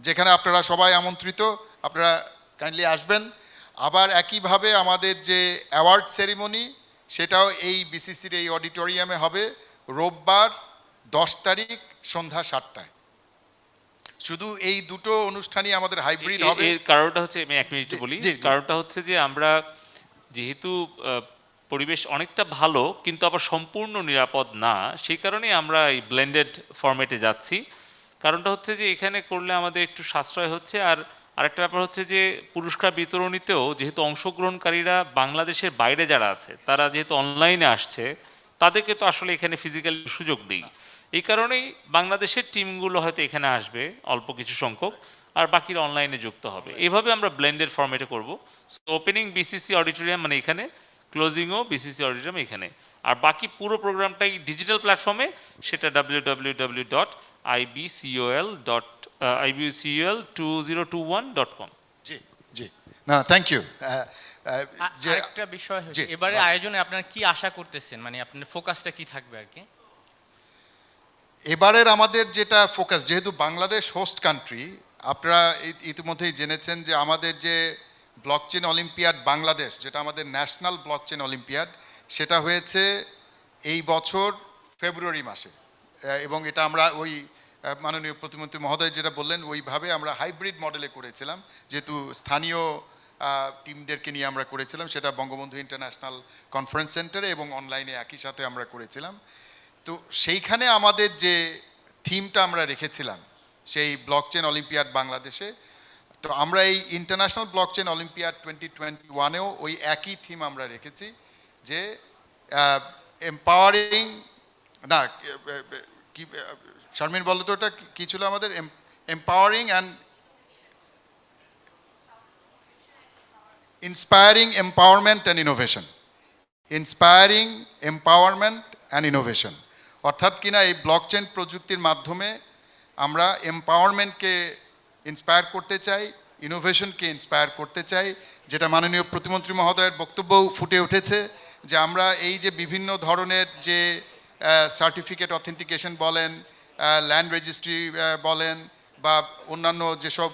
যেখানে আপনারা সবাই আমন্ত্রিত, আপনারা কাইন্ডলি আসবেন। আবার একইভাবে আমাদের যে অ্যাওয়ার্ড সেরিমনি, সেটাও এই বিসিসির এই অডিটোরিয়ামে হবে রোববার 10 তারিখ সন্ধ্যা 7টায়। শুধু এই দুটো অনুষ্ঠানই আমাদের হাইব্রিড হবে। এর কারণটা হচ্ছে, আমি এক মিনিট বলি। জি, জি। কারণটা হচ্ছে যে আমরা যেহেতু পরিবেশ অনেকটা ভালো কিন্তু আবার সম্পূর্ণ নিরাপদ না, সেই কারণেই আমরা এই ব্লেন্ডেড ফরম্যাটে যাচ্ছি। কারণটা হচ্ছে যে এখানে করলে আমাদের একটু সাশ্রয় হচ্ছে। আর আরেকটা ব্যাপার হচ্ছে যে পুরস্কার বিতরণীতেও যেহেতু অংশগ্রহণকারীরা বাংলাদেশের বাইরে যারা আছে, তারা যেহেতু অনলাইনে আসছে, তাদেরকে তো আসলে এখানে ফিজিক্যালি সুযোগ নেই। এই কারণেই বাংলাদেশের টিমগুলো হয়তো এখানে আসবে অল্প কিছু সংখ্যক, আর বাকিরা অনলাইনে যুক্ত হবে। এইভাবে আমরা ব্লেন্ডেড ফরম্যাটে করব। ওপেনিং বিসিসি অডিটোরিয়াম মানে এখানে, ক্লোজিংও বিসিসি অডিটোরিয়াম এখানে, আর বাকি পুরো প্রোগ্রামটাই ডিজিটাল প্ল্যাটফর্মে, সেটা www.ibcol2021.com। জি জি, না থ্যাংক ইউ। যে আরেকটা বিষয় হচ্ছে জি, এবারে বল। আয়োজনে আপনারা কি আশা করতেছেন, মানে আপনাদের ফোকাসটা কি থাকবে আর কি? এবারের আমাদের যেটা ফোকাস, যেহেতু বাংলাদেশ হোস্ট কান্ট্রি, আপনারা ইতিমধ্যেই জেনেছেন যে আমাদের যে ব্লকচেন অলিম্পিয়াড বাংলাদেশ, যেটা আমাদের ন্যাশনাল ব্লকচেন অলিম্পিয়াড, সেটা হয়েছে এই বছর ফেব্রুয়ারি মাসে। এবং এটা আমরা ওই মাননীয় প্রতিমন্ত্রী মহোদয় যেটা বললেন, ওইভাবে আমরা হাইব্রিড মডেলে করেছিলাম, যেহেতু স্থানীয় টিমদেরকে নিয়ে আমরা করেছিলাম। সেটা বঙ্গবন্ধু ইন্টারন্যাশনাল কনফারেন্স সেন্টারে এবং অনলাইনে একই সাথে আমরা করেছিলাম। তো সেইখানে আমাদের যে থিমটা আমরা রেখেছিলাম সেই ব্লকচেন অলিম্পিয়াড বাংলাদেশে, তো আমরা এই ইন্টারন্যাশনাল ব্লকচেন অলিম্পিয়াড 2021-এও ওই একই থিম আমরা রেখেছি, যে এম্পাওয়ারিং, না কি শারমিন বলো তো ওটা কি ছিল আমাদের? Empowering and inspiring empowerment and innovation. Inspiring empowerment and innovation, অর্থাৎ কিনা এই ব্লকচেন প্রযুক্তির মাধ্যমে আমরা এম্পাওয়ারমেন্টকে ইন্সপায়ার করতে চাই, ইনোভেশনকে ইন্সপায়ার করতে চাই। যেটা মাননীয় প্রতিমন্ত্রী মহোদয়ের বক্তব্যও ফুটে উঠেছে, যে আমরা এই যে বিভিন্ন ধরনের যে সার্টিফিকেট অথেন্টিকেশন বলেন, ল্যান্ড রেজিস্ট্রি বলেন, বা অন্যান্য যেসব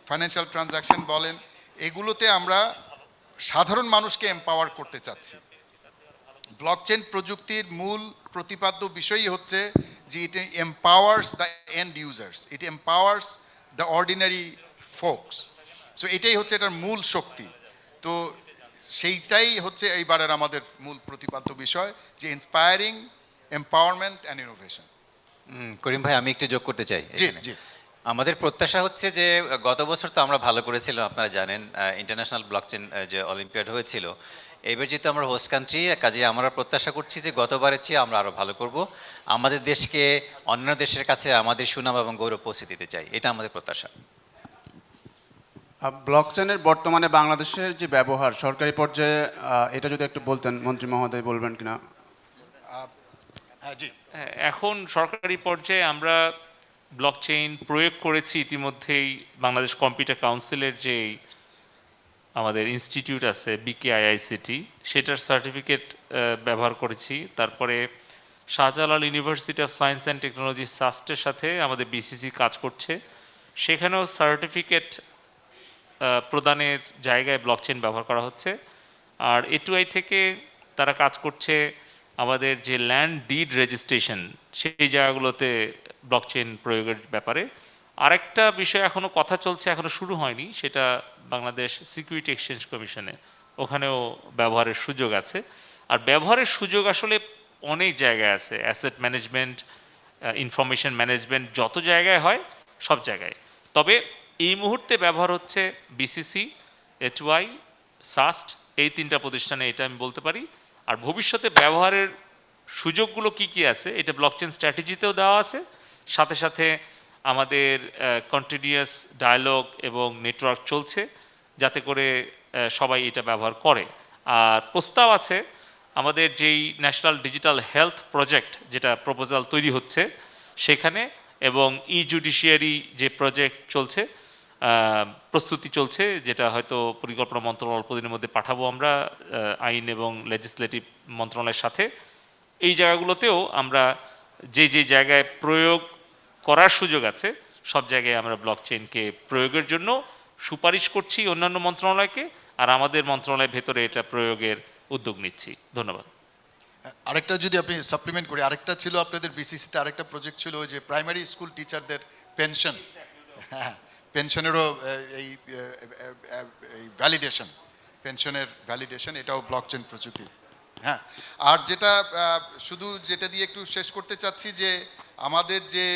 ফাইন্যান্সিয়াল ট্রানজ্যাকশন বলেন, এগুলোতে আমরা সাধারণ মানুষকে এম্পাওয়ার করতে চাচ্ছি। ব্লকচেন প্রযুক্তির মূল প্রতিপাদ্য বিষয়ই হচ্ছে যে it empowers the end users, it empowers the ordinary folks. So এটাই হচ্ছে এটার মূল শক্তি। তো সেইটাই হচ্ছে এইবারের আমাদের মূল প্রতিপাদ্য বিষয়, যে ইন্সপায়ারিং এম্পাওয়ারমেন্ট অ্যান্ড ইনোভেশন। করিম ভাই, আমি একটু যোগ করতে চাই জি এখানে। জি। আমাদের প্রত্যাশা হচ্ছে যে গত বছর তো আমরা ভালো করেছিলাম, আপনারা জানেন, ইন্টারন্যাশনাল ব্লকচেন যে অলিম্পিয়াড হয়েছিল। এবার যেহেতু আমরা হোস্ট কান্ট্রি, কাজে আমরা প্রত্যাশা করছি যে গতবারের চেয়ে আমরা আরও ভালো করব। আমাদের দেশকে অন্যান্য দেশের কাছে আমাদের সুনাম এবং গৌরব পৌঁছে দিতে চাই, এটা আমাদের প্রত্যাশা। ব্লকচেনের বর্তমানে বাংলাদেশের যে ব্যবহার সরকারি পর্যায়ে, এটা যদি একটু বলতেন মন্ত্রী মহোদয়, বলবেন কিনা? হ্যাঁ জি। এখন সরকারি পর্যায়ে আমরা ব্লকচেইন প্রয়োগ করেছি ইতিমধ্যেই। বাংলাদেশ কম্পিউটার কাউন্সিলের যে আমাদের ইনস্টিটিউট আছে বিকেআইআইসিটি, সেটার সার্টিফিকেট ব্যবহার করেছি। তারপরে Shahjalal university of science and technology সাস্টের সাথে আমাদের বিসিসি কাজ করছে, সেখানেও সার্টিফিকেট প্রদানের জায়গায় ব্লকচেন ব্যবহার করা হচ্ছে। আর এটুআই থেকে তারা কাজ করছে আমাদের যে ল্যান্ড ডিড রেজিস্ট্রেশন, সেই জায়গাগুলোতে ব্লকচেন প্রয়োগের ব্যাপারে। আরেকটা বিষয় এখনও কথা চলছে, এখনও শুরু হয়নি, সেটা বাংলাদেশ সিকিউরিটি এক্সচেঞ্জ কমিশনে, ওখানেও ব্যবহারের সুযোগ আছে। আর ব্যবহারের সুযোগ আসলে অনেক জায়গায় আছে, অ্যাসেট ম্যানেজমেন্ট, ইনফরমেশন ম্যানেজমেন্ট, যত জায়গায় হয় সব জায়গায়। তবে এই মুহূর্তে ব্যবহার হচ্ছে বিসিসি, এটুআই, সাস্ট, এই তিনটা প্রতিষ্ঠানে, এটা আমি বলতে পারি। আর ভবিষ্যতে ব্যবহারের সুযোগগুলো কি কি আছে, এটা ব্লকচেন স্ট্র্যাটেজিতেও দেওয়া আছে। সাথে সাথে আমাদের কন্টিনিউয়াস ডায়ালগ এবং নেটওয়ার্ক চলছে, যাতে করে সবাই এটা ব্যবহার করে। আর প্রস্তাব আছে আমাদের যেই ন্যাশনাল ডিজিটাল হেলথ প্রজেক্ট, যেটা প্রপোজাল তৈরি হচ্ছে সেখানে, এবং ই জুডিশিয়ারি যে প্রজেক্ট চলছে, প্রস্তুতি চলছে, যেটা হয়তো পরিকল্পনা মন্ত্রণালয় অল্প দিনের মধ্যে পাঠাবো আমরা আইন এবং লেজিসলেটিভ মন্ত্রণালয়ের সাথে। এই জায়গাগুলোতেও আমরা যে যে জায়গায় প্রয়োগ করার সুযোগ আছে সব জায়গায় আমরা ব্লকচেইনকে প্রয়োগের জন্য সুপারিশ করছি অন্যান্য মন্ত্রণালয়কে, আর আমাদের মন্ত্রণালয়ের ভেতরে এটা প্রয়োগের উদ্যোগ নিচ্ছি। ধন্যবাদ। আরেকটা যদি আপনি সাপ্লিমেন্ট করি, আরেকটা ছিল আপনাদের বিসিসিতে আরেকটা প্রজেক্ট ছিল, ওই যে প্রাইমারি স্কুল টিচারদের পেনশন, হ্যাঁ, পেনশনেরও এই ভ্যালিডেশন, পেনশনের ভ্যালিডেশন, এটাও ব্লকচেন প্রযুক্তি। হ্যাঁ, আর যেটা শুধু যেটা দিয়ে একটু শেষ করতে চাচ্ছি, যে আমাদের যে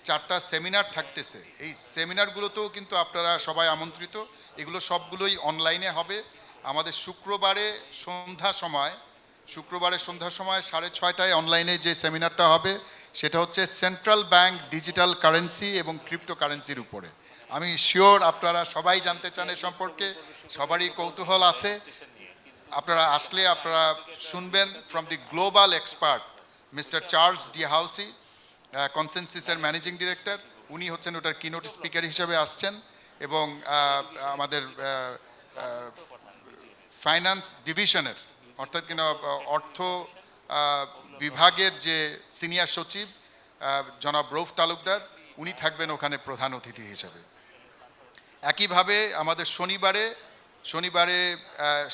4টা সেমিনার থাকতেছে, এই সেমিনারগুলোতেও কিন্তু আপনারা সবাই আমন্ত্রিত। এগুলো সবগুলোই অনলাইনে হবে। আমাদের শুক্রবারে সন্ধ্যার সময় 6:30 অনলাইনে যে সেমিনারটা হবে, সেটা হচ্ছে সেন্ট্রাল ব্যাংক ডিজিটাল কারেন্সি এবং ক্রিপ্টো কারেন্সির উপরে। আমি শিওর আপনারা সবাই জানতে চান এ সম্পর্কে, সবারই কৌতূহল আছে। আপনারা আসলে আপনারা শুনবেন from the global expert mister Charles d' Haussy, কনসেনসিসের ম্যানেজিং ডিরেক্টর। উনি হচ্ছেন ওটার কিনোট স্পিকার হিসেবে আসছেন, এবং আমাদের ফাইন্যান্স ডিভিশনের, অর্থাৎ কিনা অর্থ বিভাগের যে সিনিয়র সচিব জনাব রৌফ তালুকদার, উনি থাকবেন ওখানে প্রধান অতিথি হিসেবে। একইভাবে আমাদের শনিবারে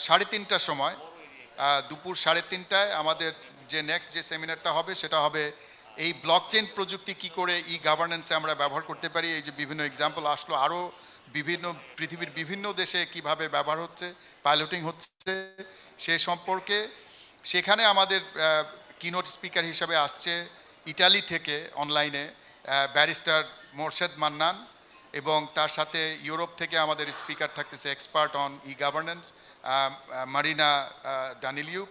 3:30টার সময়, দুপুর 3:30টায় আমাদের যে নেক্সট যে সেমিনারটা হবে, সেটা হবে এই ব্লকচেন প্রযুক্তি কি করে ই গভর্নেন্সে আমরা ব্যবহার করতে পারি। এই যে বিভিন্ন এক্সাম্পল আসলো, আরও বিভিন্ন পৃথিবীর বিভিন্ন দেশে কিভাবে ব্যবহার হচ্ছে, পাইলটিং হচ্ছে, সে সম্পর্কে। সেখানে আমাদের কিনোট স্পিকার হিসাবে আসছে ইটালি থেকে অনলাইনে ব্যারিস্টার মোর্শেদ মান্নান, এবং তার সাথে ইউরোপ থেকে আমাদের স্পিকার থাকতেছে expert on E governance Marina Daniliuk.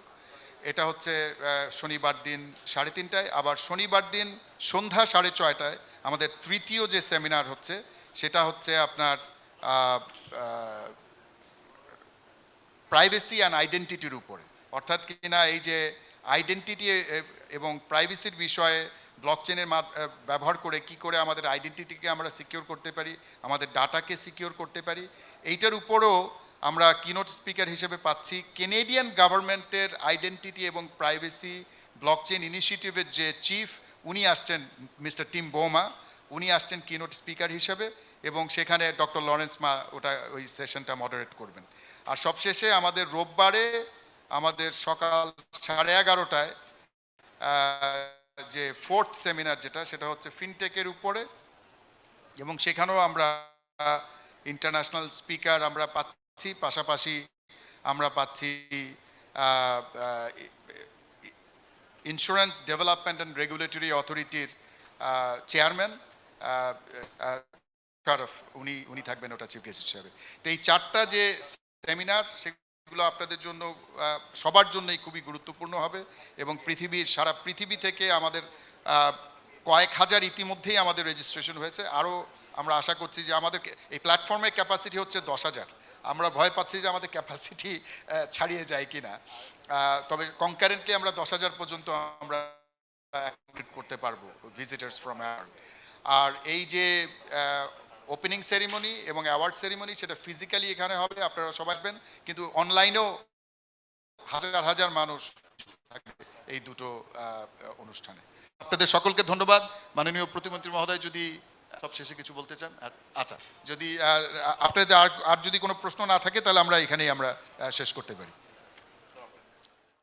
এটা হচ্ছে শনিবার দিন 3:30টায়। আবার শনিবার দিন সন্ধ্যা 6:30টায় আমাদের তৃতীয় যে সেমিনার হচ্ছে, সেটা হচ্ছে আপনার প্রাইভেসি অ্যান্ড আইডেন্টিটির উপরে। অর্থাৎ কিনা এই যে আইডেন্টিটি এবং প্রাইভেসির বিষয়ে ব্লকচেনের ব্যবহার করে কি করে আমাদের আইডেন্টিটিকে আমরা সিকিউর করতে পারি, আমাদের ডাটাকে সিকিউর করতে পারি, এইটার উপরও আমরা কিনোট স্পিকার হিসেবে পাচ্ছি কেনেডিয়ান গভর্নমেন্টের আইডেন্টিটি এবং প্রাইভেসি ব্লকচেন ইনিশিয়েটিভের যে চিফ, উনি আসছেন মিস্টার টিম বোমা, উনি আসছেন কিনোট স্পিকার হিসেবে, এবং সেখানে ডক্টর লরেন্স মা ওই সেশনটা মডারেট করবেন। আর সবশেষে আমাদের রোববারে আমাদের সকাল 11:30টায় যে 4th সেমিনার যেটা, সেটা হচ্ছে ফিনটেকের উপরে, এবং সেখানেও আমরা ইন্টারন্যাশনাল স্পিকার আমরা পাচ্ছি। পাশাপাশি আমরা পাচ্ছি ইন্স্যুরেন্স ডেভেলপমেন্ট অ্যান্ড রেগুলেটরি অথরিটির চেয়ারম্যান শরফ, উনি থাকবেন ওটা চিফ গেস্ট হিসেবে। তো এই 4টা যে সেমিনার সেগুলো আপনাদের জন্য সবার জন্যই খুবই গুরুত্বপূর্ণ হবে এবং সারা পৃথিবী থেকে আমাদের কয়েক হাজার ইতিমধ্যেই আমাদের রেজিস্ট্রেশন হয়েছে। আরও আমরা আশা করছি যে আমাদের এই প্ল্যাটফর্মের ক্যাপাসিটি হচ্ছে 10,000। আমরা ভয় পাচ্ছি যে আমাদের ক্যাপাসিটি ছাড়িয়ে যায় কি না, তবে কনকারেন্টলি আমরা 10,000 পর্যন্ত আমরা করতে পারবো ভিজিটার্স ফ্রম ওয়ার্ল্ড। আর এই যে ওপেনিং সেরিমনি এবং অ্যাওয়ার্ড সেরিমনি সেটা ফিজিক্যালি এখানে হবে, আপনারা সবাই আসবেন, কিন্তু অনলাইনেও হাজার হাজার মানুষ থাকবে এই দুটো অনুষ্ঠানে। আপনাদের সকলকে ধন্যবাদ। মাননীয় প্রতিমন্ত্রী মহোদয় যদি সব শেষে কিছু বলতে চান। আচ্ছা, যদি আপনাদের আর যদি কোনো প্রশ্ন না থাকে তাহলে আমরা এখানেই আমরা শেষ করতে পারি।